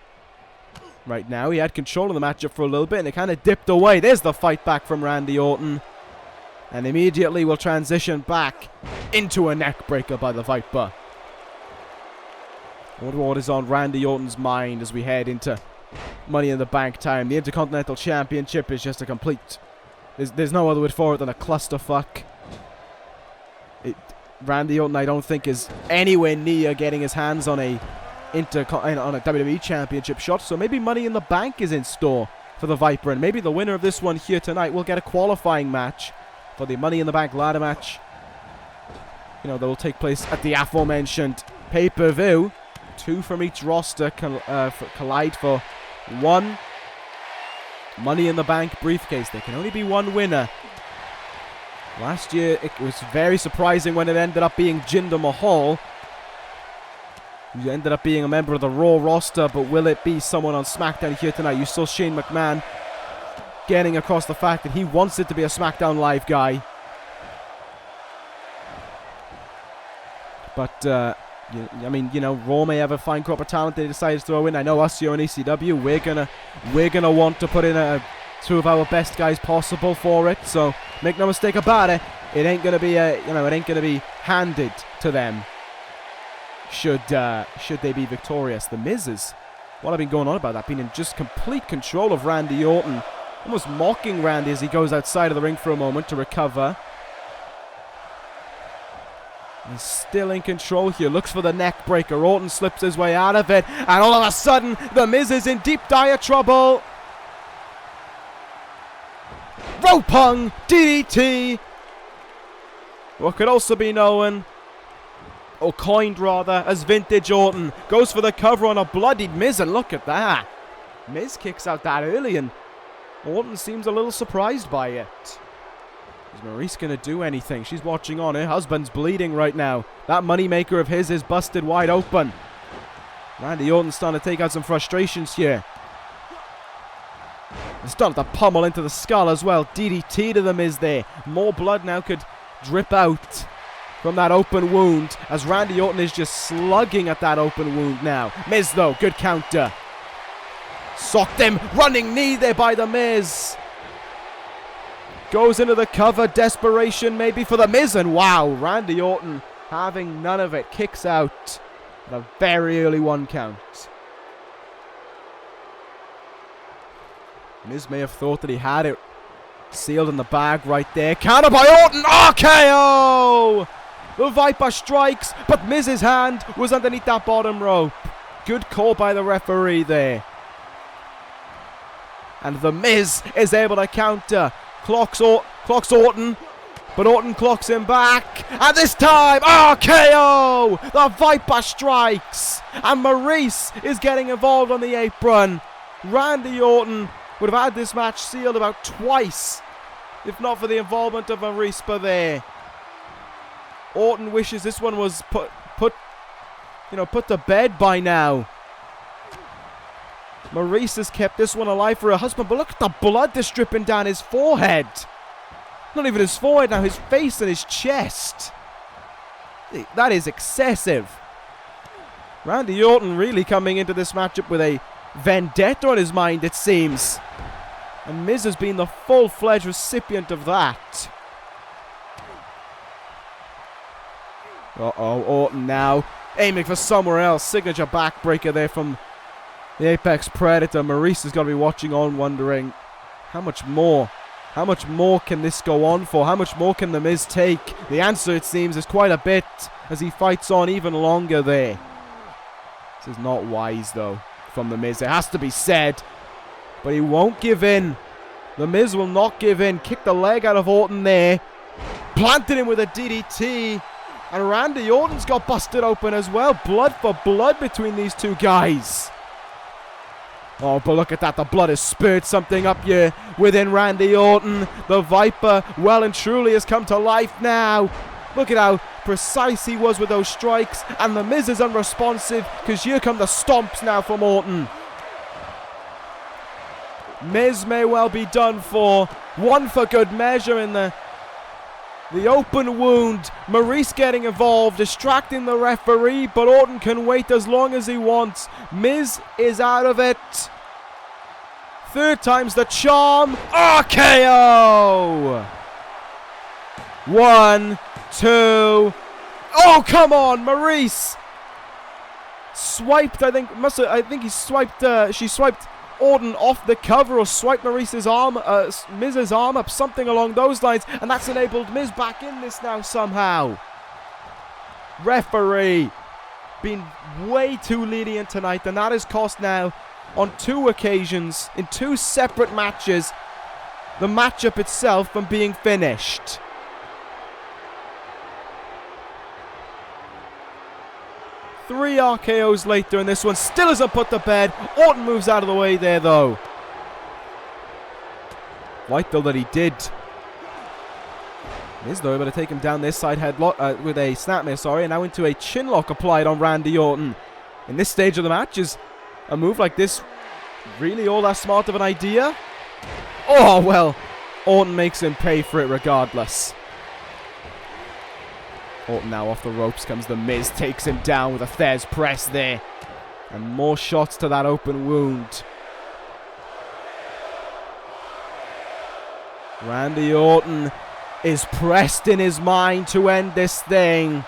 right now. He had control of the matchup for a little bit, and it kind of dipped away. There's the fight back from Randy Orton. And immediately will transition back into a neck breaker by the Viper. I wonder what is on Randy Orton's mind as we head into Money in the Bank time. The Intercontinental Championship is just a complete... There's no other word for it than a clusterfuck. Randy Orton, I don't think, is anywhere near getting his hands on a WWE Championship shot. So maybe Money in the Bank is in store for the Viper. And maybe the winner of this one here tonight will get a qualifying match for the Money in the Bank ladder match. That will take place at the aforementioned pay-per-view. Two from each roster collide for one Money in the Bank briefcase. There can only be one winner. Last year, it was very surprising when it ended up being Jinder Mahal, who ended up being a member of the Raw roster, but will it be someone on SmackDown here tonight? You saw Shane McMahon getting across the fact that he wants it to be a SmackDown Live guy. But, Raw may have a fine crop of talent they decide to throw in. I know us here on ECW, we're gonna want to put in two of our best guys possible for it. So make no mistake about it, it ain't gonna be handed to them. Should they be victorious? The Miz is what I've been going on about that, being in just complete control of Randy Orton. Almost mocking Randy as he goes outside of the ring for a moment to recover. He's still in control here. Looks for the neck breaker. Orton slips his way out of it. And all of a sudden, The Miz is in deep dire trouble. Rope hung DDT. What could also be known, or coined rather, as Vintage Orton. Goes for the cover on a bloodied Miz, and look at that. Miz kicks out that early, and Orton seems a little surprised by it. Is Maryse going to do anything? She's watching on. Her husband's bleeding right now. That moneymaker of his is busted wide open. Randy Orton's starting to take out some frustrations here. He's starting to pummel into the skull as well. DDT to The Miz there. More blood now could drip out from that open wound, as Randy Orton is just slugging at that open wound now. Miz though, good counter. Socked him. Running knee there by The Miz. Goes into the cover. Desperation maybe for The Miz. And wow, Randy Orton having none of it. Kicks out at a very early 1 count. Miz may have thought that he had it sealed in the bag right there. Counter by Orton. RKO! The Viper strikes, but Miz's hand was underneath that bottom rope. Good call by the referee there. And The Miz is able to counter. Clocks Orton, but Orton clocks him back. And this time, RKO! The Viper strikes. And Maryse is getting involved on the apron. Randy Orton would have had this match sealed about twice, if not for the involvement of Maryse there. Orton wishes this one was put to bed by now. Maryse has kept this one alive for her husband, but look at the blood that's dripping down his forehead. Not even his forehead now, his face and his chest. That is excessive. Randy Orton really coming into this matchup with a vendetta on his mind, it seems. And Miz has been the full-fledged recipient of that. Uh-oh, Orton now aiming for somewhere else. Signature backbreaker there from the Apex Predator. Maryse has got to be watching on, wondering how much more can this go on for? How much more can The Miz take? The answer, it seems, is quite a bit as he fights on even longer there. This is not wise, though, from The Miz. It has to be said, but he won't give in. The Miz will not give in. Kick the leg out of Orton there. Planted him with a DDT. And Randy Orton's got busted open as well. Blood for blood between these two guys. Oh, but look at that. The blood has spurred something up here within Randy Orton. The Viper well and truly has come to life now. Look at how precise he was with those strikes. And The Miz is unresponsive because here come the stomps now from Orton. Miz may well be done for. One for good measure in the open wound. Maryse getting involved, distracting the referee, but Orton can wait as long as he wants. Miz is out of it. Third time's the charm. RKO! 1, 2. Oh, come on, Maryse swiped. She swiped Orton off the cover, or swiped Maryse's arm, Miz's arm up, something along those lines, and that's enabled Miz back in this now somehow. Referee been way too lenient tonight, and that has cost now on 2 occasions, in 2 separate matches, the matchup itself from being finished. Three RKOs later, and this one still isn't put to bed. Orton moves out of the way there, though. Right, though, that he did. Miz, though, able to take him down this side headlock with a snapmare, and now into a chinlock applied on Randy Orton. In this stage of the match, is a move like this really all that smart of an idea? Oh, well, Orton makes him pay for it regardless. Orton now off the ropes comes The Miz, takes him down with a Thez press there. And more shots to that open wound. Randy Orton is pressed in his mind to end this thing.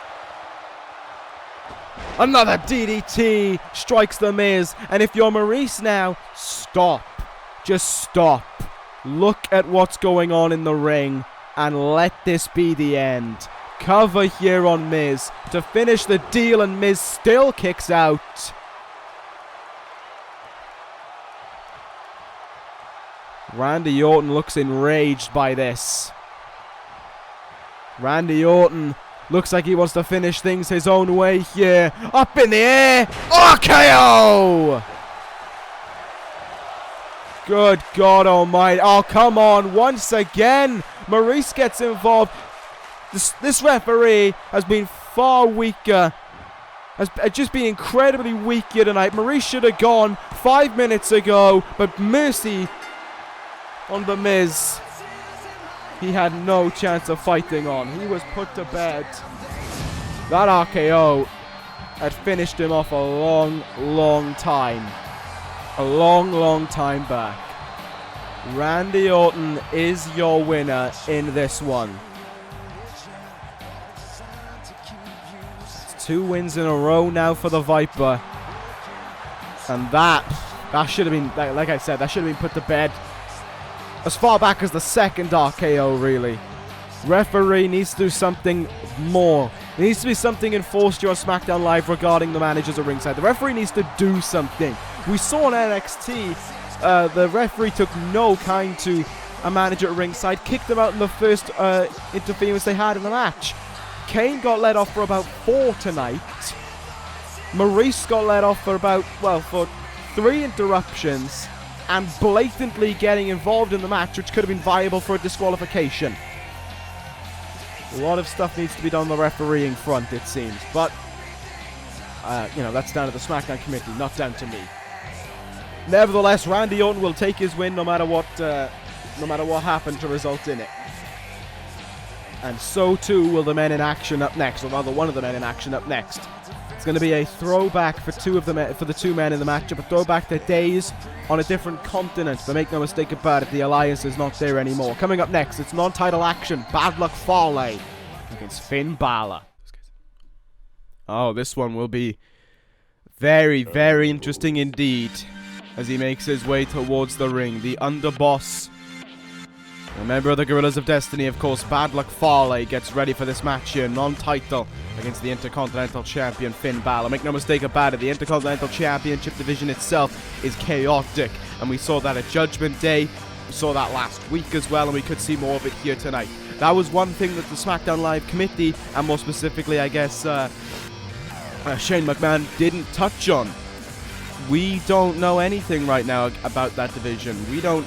Another DDT strikes The Miz. And if you're Maryse now, stop. Just stop. Look at what's going on in the ring and let this be the end. cover here on Miz to finish the deal, and Miz still kicks out. Randy Orton looks enraged by this. Randy Orton looks like he wants to finish things his own way here. Up in the air. RKO! Good God almighty. Oh, come on. Once again, Maryse gets involved. This referee has been far weaker. Has just been incredibly weak here tonight. Maryse should have gone 5 minutes ago, but mercy on the Miz. He had no chance of fighting on. He was put to bed. That RKO had finished him off a long time. A long time back. Randy Orton is your winner in this one. It's 2 wins in a row now for the Viper. And that should have been, like I said, that should have been put to bed as far back as the second RKO, really. Referee needs to do something more. There needs to be something enforced here on SmackDown Live regarding the managers at ringside. The referee needs to do something. We saw on NXT, the referee took no kind to a manager at ringside, kicked them out in the first interference they had in the match. Kane got let off for about 4 tonight. Maryse got let off for for 3 interruptions, and blatantly getting involved in the match, which could have been viable for a disqualification. A lot of stuff needs to be done on the refereeing front, it seems. But, that's down to the SmackDown committee, not down to me. Nevertheless, Randy Orton will take his win no matter what happened to result in it. And so too will the men in action up next, or rather one of the men in action up next. It's going to be a throwback for the 2 men in the matchup, a throwback to days on a different continent. But make no mistake about it, the alliance is not there anymore. Coming up next, it's non-title action. Bad Luck Fale against Finn Bálor. Oh, this one will be very, very interesting indeed as he makes his way towards the ring. The underboss, a member of the Guerrillas of Destiny, of course, Bad Luck Fale, gets ready for this match here, non-title, against the Intercontinental Champion Finn Bálor. Make no mistake about it, the Intercontinental Championship division itself is chaotic, and we saw that at Judgment Day, we saw that last week as well, and we could see more of it here tonight. That was one thing that the SmackDown Live committee, and more specifically, I guess, Shane McMahon didn't touch on. We don't know anything right now about that division. We don't,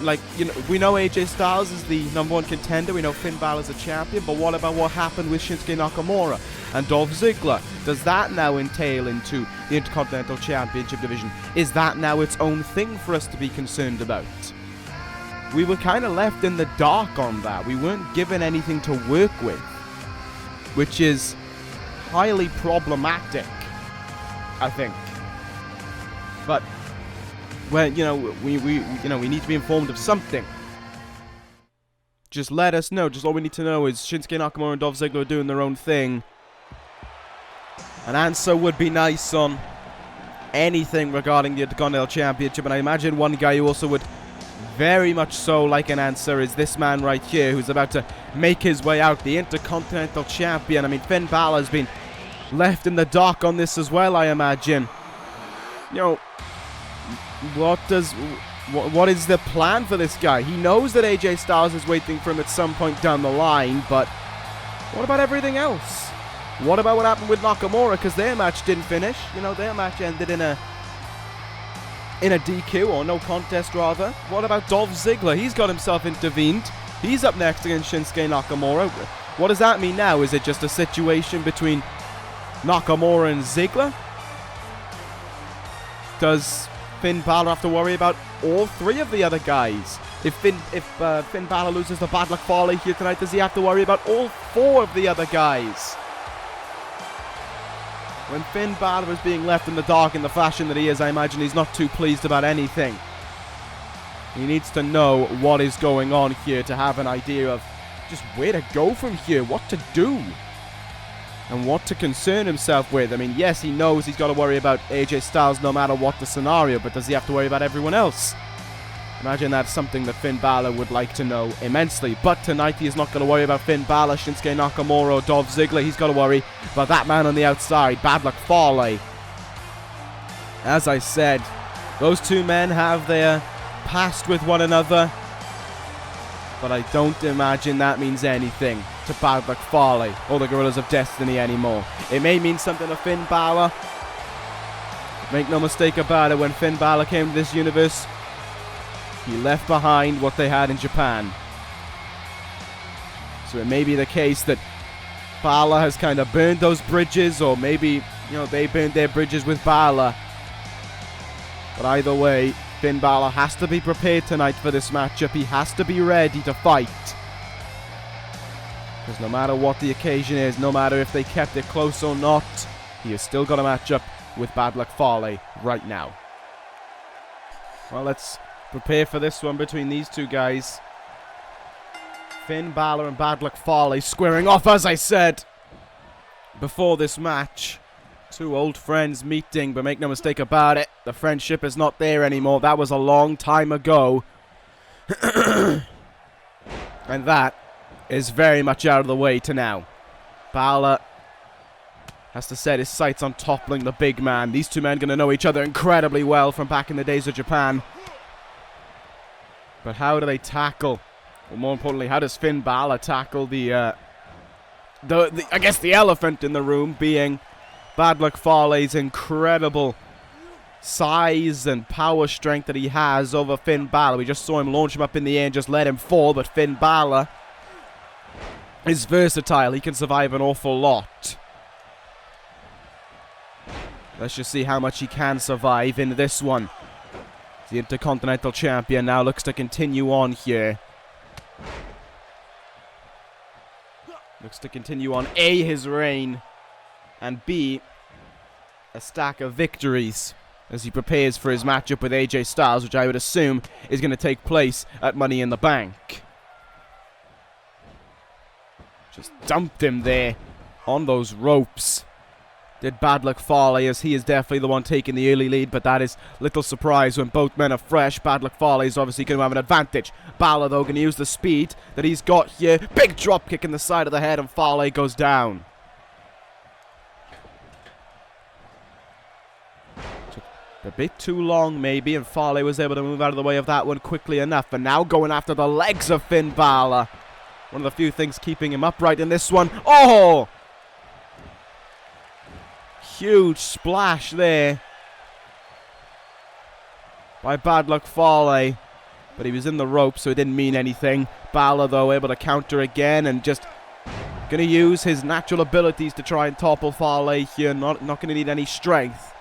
we know AJ Styles is the #1 contender. We know Finn Balor's a champion. But what about what happened with Shinsuke Nakamura and Dolph Ziggler? Does that now entail into the Intercontinental Championship division? Is that now its own thing for us to be concerned about? We were kind of left in the dark on that. We weren't given anything to work with, which is highly problematic, I think. But, well, we need to be informed of something. Just let us know. Just all we need to know is Shinsuke Nakamura and Dolph Ziggler are doing their own thing. An answer would be nice on anything regarding the Intercontinental Championship. And I imagine one guy who also would very much so like an answer is this man right here, who's about to make his way out, the Intercontinental Champion. I mean, Finn Bálor has been left in the dark on this as well, I imagine. What is the plan for this guy? He knows that AJ Styles is waiting for him at some point down the line, but what about everything else? What about what happened with Nakamura? Because their match didn't finish. Their match ended in a DQ, or no contest rather. What about Dolph Ziggler? He's got himself intervened. He's up next against Shinsuke Nakamura. What does that mean now? Is it just a situation between Nakamura and Ziggler? Does Finn Bálor have to worry about all 3 of the other guys? If Finn Bálor loses the Bad Luck Fale here tonight, does he have to worry about all 4 of the other guys? When Finn Bálor is being left in the dark in the fashion that he is, I imagine he's not too pleased about anything. He needs to know what is going on here to have an idea of just where to go from here, what to do, and what to concern himself with. I mean, yes, he knows he's got to worry about AJ Styles no matter what the scenario, but does he have to worry about everyone else? Imagine that's something that Finn Bálor would like to know immensely. But tonight he is not going to worry about Finn Bálor, Shinsuke Nakamura, or Dolph Ziggler. He's got to worry about that man on the outside, Bad Luck Fale. As I said, those two men have their past with one another. But I don't imagine that means anything to Bad Luck Fale or the Gorillas of Destiny anymore. It may mean something to Finn Bálor. Make no mistake about it, when Finn Bálor came to this universe, he left behind what they had in Japan. So it may be the case that Bálor has kind of burned those bridges, or maybe, they burned their bridges with Bálor. But either way, Finn Bálor has to be prepared tonight for this matchup. He has to be ready to fight. Because no matter what the occasion is, no matter if they kept it close or not, he has still got a matchup with Bad Luck Fale right now. Well, let's prepare for this one between these two guys. Finn Bálor and Bad Luck Fale squaring off, as I said before this match. Two old friends meeting, but make no mistake about it, the friendship is not there anymore. That was a long time ago. And that is very much out of the way to now. Bálor has to set his sights on toppling the big man. These two men going to know each other incredibly well from back in the days of Japan. But how do they tackle? Or more importantly, how does Finn Bálor tackle the I guess the elephant in the room, being Bad Luck Fale's incredible size and power strength that he has over Finn Bálor. We just saw him launch him up in the air and just let him fall, but Finn Bálor is versatile. He can survive an awful lot. Let's just see how much he can survive in this one. The Intercontinental Champion now looks to continue on here. Looks to continue on A, his reign, and B, a stack of victories as he prepares for his matchup with AJ Styles, which I would assume is going to take place at Money in the Bank. Just dumped him there on those ropes. Did Bad Luck Fale, as he is definitely the one taking the early lead, but that is little surprise when both men are fresh. Bad Luck Fale is obviously going to have an advantage. Bálor, though, going to use the speed that he's got here. Big drop kick in the side of the head, and Fale goes down. Took a bit too long, maybe, and Fale was able to move out of the way of that one quickly enough. And now going after the legs of Finn Bálor. One of the few things keeping him upright in this one. Oh! Huge splash there by Bad Luck Fale, but he was in the rope, so it didn't mean anything. Bálor, though, able to counter again and just going to use his natural abilities to try and topple Fale here. Not going to need any strength,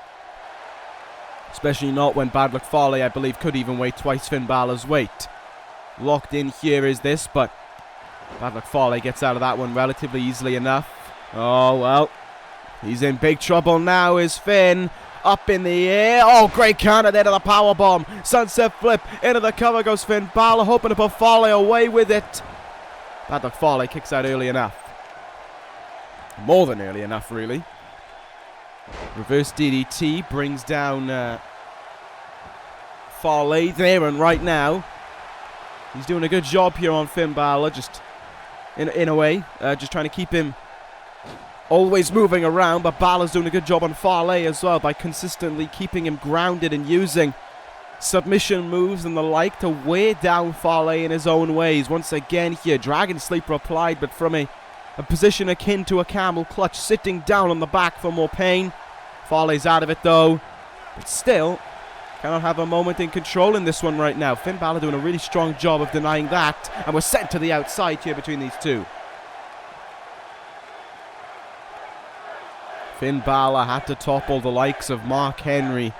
especially not when Bad Luck Fale, I believe, could even weigh twice Finn Bálor's weight. Locked in here is this, but Bad Luck Fale gets out of that one relatively easily enough. Oh, well. He's in big trouble now, is Finn. Up in the air. Oh, great counter there to the powerbomb. Sunset flip. Into the cover goes Finn Bálor, hoping to put Fale away with it. Bad Luck Fale kicks out early enough. More than early enough, really. Reverse DDT brings down Fale there, and right now he's doing a good job here on Finn Bálor, just in a way, just trying to keep him always moving around, but Bálor's doing a good job on Fale as well by consistently keeping him grounded and using submission moves and the like to wear down Fale in his own ways. Once again here, Dragon Sleeper applied, but from a position akin to a camel clutch, sitting down on the back for more pain. Fale's out of it though, but still cannot have a moment in control in this one right now. Finn Bálor doing a really strong job of denying that, and we're sent to the outside here between these two. Finn Bálor had to topple the likes of Mark Henry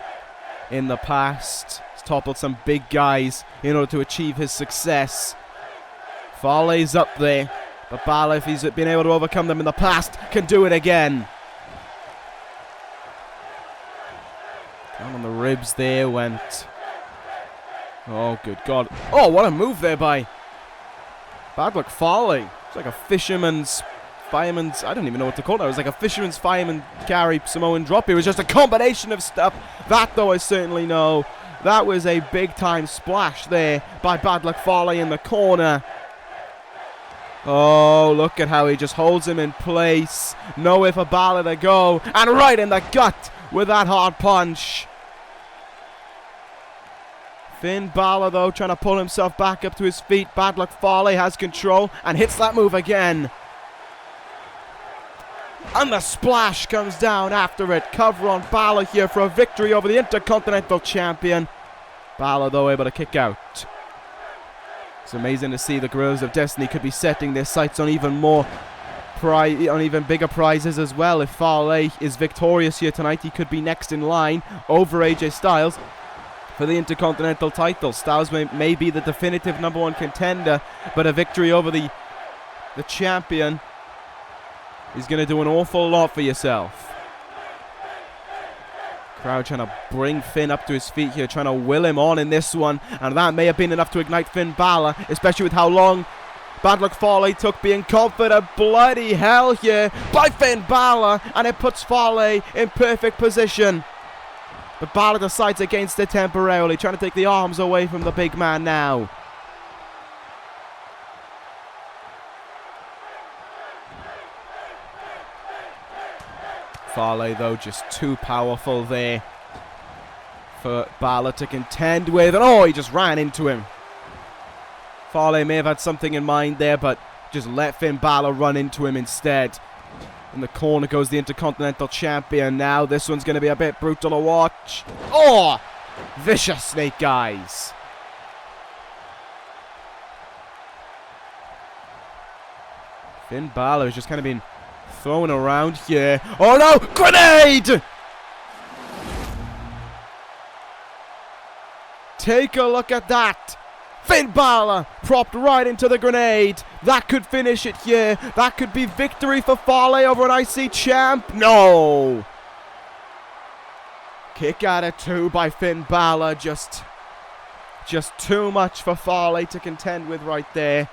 in the past. He's toppled some big guys in order to achieve his success. Fale's up there, but Bálor, if he's been able to overcome them in the past, can do it again. Down on the ribs there went. Oh, good God. Oh, what a move there by Bad Luck Fale. It's like a fisherman's fireman's, I don't even know what to call that. It was like a fisherman's fireman carry Samoan drop. It was just a combination of stuff. That, though, I certainly know. That was a big-time splash there by Bad Luck Fale in the corner. Oh, look at how he just holds him in place. Nowhere for Bálor to go. And right in the gut with that hard punch. Finn Bálor, though, trying to pull himself back up to his feet. Bad Luck Fale has control and hits that move again. And the splash comes down after it. Cover on Bálor here for a victory over the Intercontinental Champion. Bálor, though, able to kick out. It's amazing to see the Guerrillas of Destiny could be setting their sights on even bigger prizes as well. If Fale is victorious here tonight, he could be next in line over AJ Styles for the Intercontinental title. Styles may be the definitive #1 contender, but a victory over the champion is going to do an awful lot for yourself. Crowd trying to bring Finn up to his feet here, trying to will him on in this one, and that may have been enough to ignite Finn Bálor, especially with how long Bad Luck Fale took being confident. Bloody hell here by Finn Bálor, and it puts Fale in perfect position. But Bálor decides against it temporarily, trying to take the arms away from the big man now. Fale, though, just too powerful there for Bálor to contend with. And oh, he just ran into him. Fale may have had something in mind there, but just let Finn Bálor run into him instead. In the corner goes the Intercontinental Champion now. This one's going to be a bit brutal to watch. Oh! Vicious snake eyes. Finn Bálor has just kind of been thrown around here. Oh no! Grenade! Take a look at that. Finn Bálor propped right into the grenade. That could finish it here. That could be victory for Fale over an IC champ. No! Kick out at 2 by Finn Bálor. Just too much for Fale to contend with right there.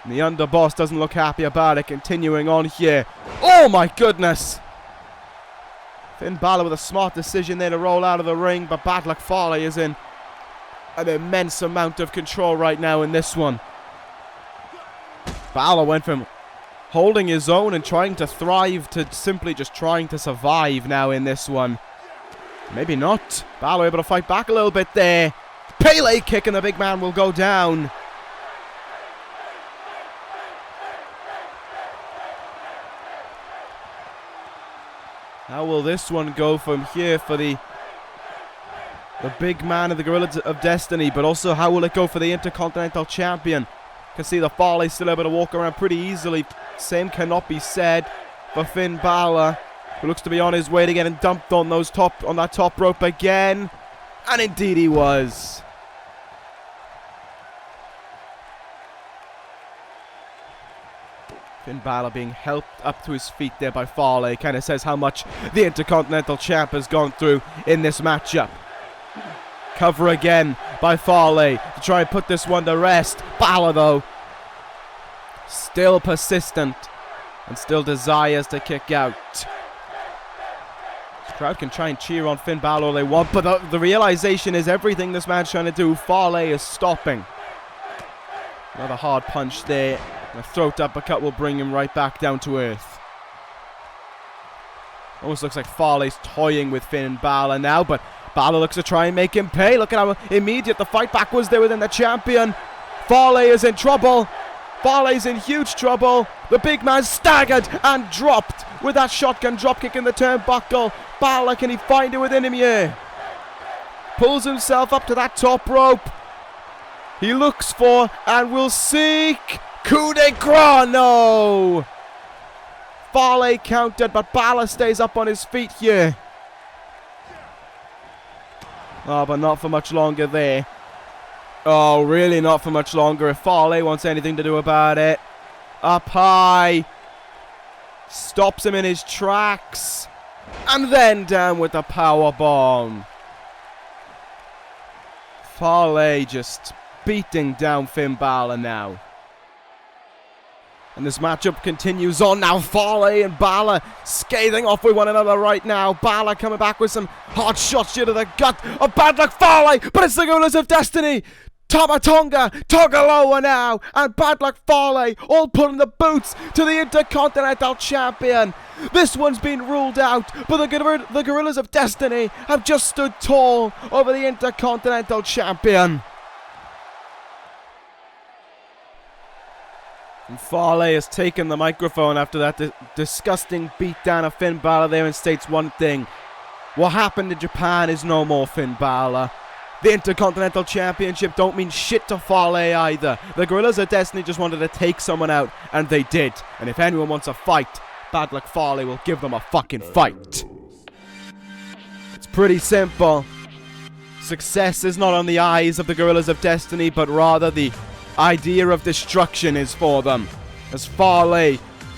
And the underboss doesn't look happy about it. Continuing on here. Oh my goodness! Finn Bálor with a smart decision there to roll out of the ring, but Bad Luck Fale is in an immense amount of control right now in this one. Bálor went from holding his own and trying to thrive to simply just trying to survive now in this one. Maybe not. Bálor able to fight back a little bit there. Pele kick and the big man will go down. How will this one go from here for the big man of the Guerrillas of Destiny, but also how will it go for the Intercontinental Champion? Can see the Fale still able to walk around pretty easily. Same cannot be said for Finn Bálor, who looks to be on his way to getting dumped on that top rope again. And indeed he was. Finn Bálor being helped up to his feet there by Fale. Kind of says how much the Intercontinental Champ has gone through in this matchup. Cover again by Fale to try and put this one to rest. Bálor, though, still persistent and still desires to kick out. This crowd can try and cheer on Finn Bálor all they want, but the realization is everything this man's trying to do, Fale is stopping. Another hard punch there. And a throat uppercut will bring him right back down to earth. Almost looks like Fale's toying with Finn Bálor now, but Bálor looks to try and make him pay. Look at how immediate the fight back was there within the champion. Fale is in trouble. Fale's in huge trouble. The big man staggered and dropped with that shotgun dropkick in the turnbuckle. Bálor, can he find it within him here? Pulls himself up to that top rope. He looks for and will seek coup de grace. No! Fale countered, but Bálor stays up on his feet here. Oh, but not for much longer there. Oh, really not for much longer if Fale wants anything to do about it. Up high. Stops him in his tracks. And then down with the powerbomb. Fale just beating down Finn Bálor now. And this matchup continues on now. Fale and Bálor scathing off with one another right now. Bálor coming back with some hard shots to the gut. A bad luck Fale, but it's the Gorillas of Destiny. Tamatonga, Togaloa now, and bad luck Fale all putting the boots to the Intercontinental Champion. This one's been ruled out, but the Gorillas of Destiny have just stood tall over the Intercontinental Champion. And Fale has taken the microphone after that disgusting beatdown of Finn Bálor there and states one thing. What happened in Japan is no more Finn Bálor. The Intercontinental Championship don't mean shit to Fale either. The Gorillas of Destiny just wanted to take someone out, and they did. And if anyone wants a fight, bad luck Fale will give them a fucking fight. It's pretty simple. Success is not on the eyes of the Gorillas of Destiny, but rather the idea of destruction is for them. As Fale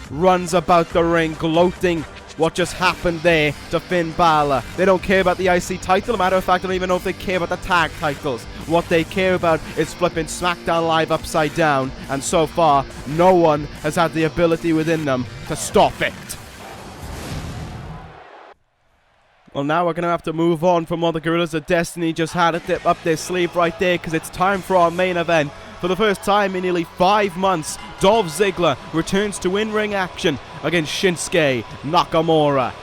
runs about the ring gloating what just happened there to Finn Bálor. They don't care about the IC title. Matter of fact, I don't even know if they care about the tag titles. What they care about is flipping SmackDown Live upside down, and so far, no one has had the ability within them to stop it. Well, now we're going to have to move on from what the Gorillas of Destiny just had a dip up their sleeve right there, because it's time for our main event. For the first time in nearly 5 months, Dolph Ziggler returns to in-ring action against Shinsuke Nakamura.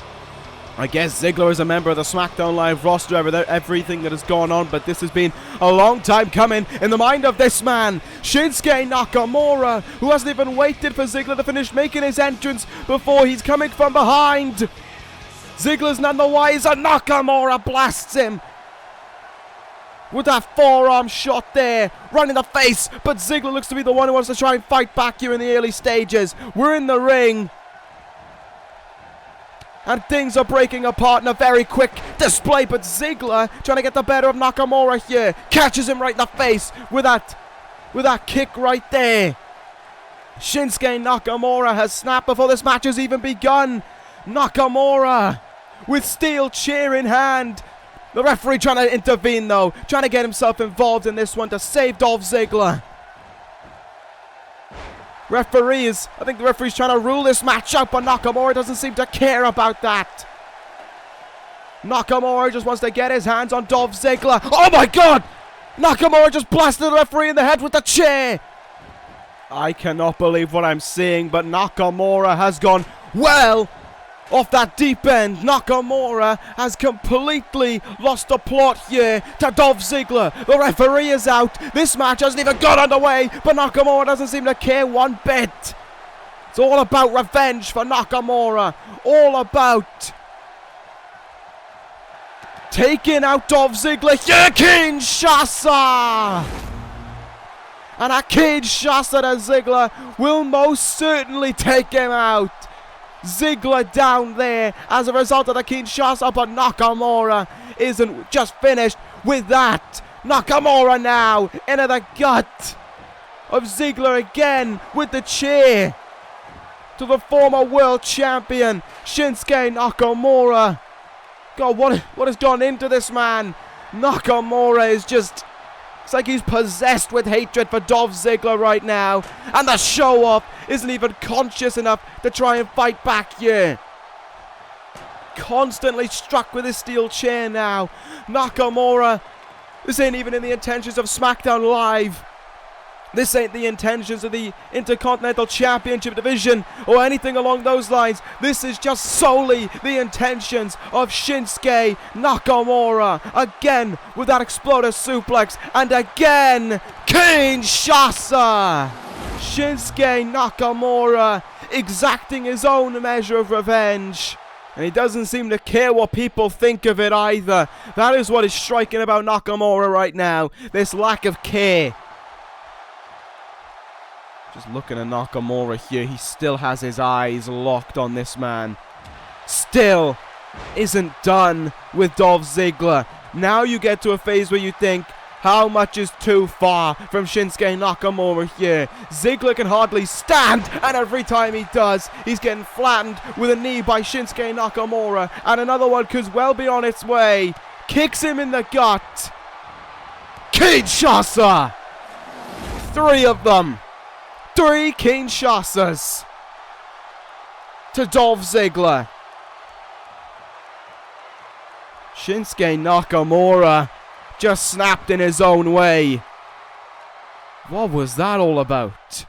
I guess Ziggler is a member of the Smackdown Live roster over everything that has gone on, but this has been a long time coming in the mind of this man, Shinsuke Nakamura, who hasn't even waited for Ziggler to finish making his entrance before he's coming from behind. Ziggler's none the wiser. Nakamura blasts him with that forearm shot there, right in the face, but Ziggler looks to be the one who wants to try and fight back here in the early stages. We're in the ring, and things are breaking apart in a very quick display, but Ziggler trying to get the better of Nakamura here, catches him right in the face with that kick right there. Shinsuke Nakamura has snapped before this match has even begun. Nakamura with steel chair in hand. The referee trying to intervene though, trying to get himself involved in this one to save Dolph Ziggler. I think the referee's trying to rule this match out, but Nakamura doesn't seem to care about that. Nakamura just wants to get his hands on Dolph Ziggler. Oh my god! Nakamura just blasted the referee in the head with the chair. I cannot believe what I'm seeing, but Nakamura has gone well off that deep end. Nakamura has completely lost the plot here to Dolph Ziggler. The referee is out. This match hasn't even got underway, but Nakamura doesn't seem to care one bit. It's all about revenge for Nakamura. All about taking out Dolph Ziggler. Yeah, Kinshasa! And a Kinshasa to Ziggler will most certainly take him out. Ziggler down there as a result of the Kinshasa, but Nakamura isn't just finished with that. Nakamura now into the gut of Ziggler again with the chair to the former world champion Shinsuke Nakamura. God, what has gone into this man? Nakamura is just, it's like he's possessed with hatred for Dolph Ziggler right now. And the show-off isn't even conscious enough to try and fight back here. Constantly struck with his steel chair now. Nakamura, this ain't even in the intentions of SmackDown Live. This ain't the intentions of the Intercontinental Championship division or anything along those lines. This is just solely the intentions of Shinsuke Nakamura. Again with that explosive suplex. And again, Kinshasa. Shinsuke Nakamura exacting his own measure of revenge. And he doesn't seem to care what people think of it either. That is what is striking about Nakamura right now. This lack of care. Just looking at Nakamura here, he still has his eyes locked on this man. Still isn't done with Dolph Ziggler. Now you get to a phase where you think, how much is too far from Shinsuke Nakamura here? Ziggler can hardly stand, and every time he does, he's getting flattened with a knee by Shinsuke Nakamura. And another one could well be on its way. Kicks him in the gut. Kinshasa! 3 of them. 3 Kinshasas to Dolph Ziggler. Shinsuke Nakamura just snapped in his own way. What was that all about?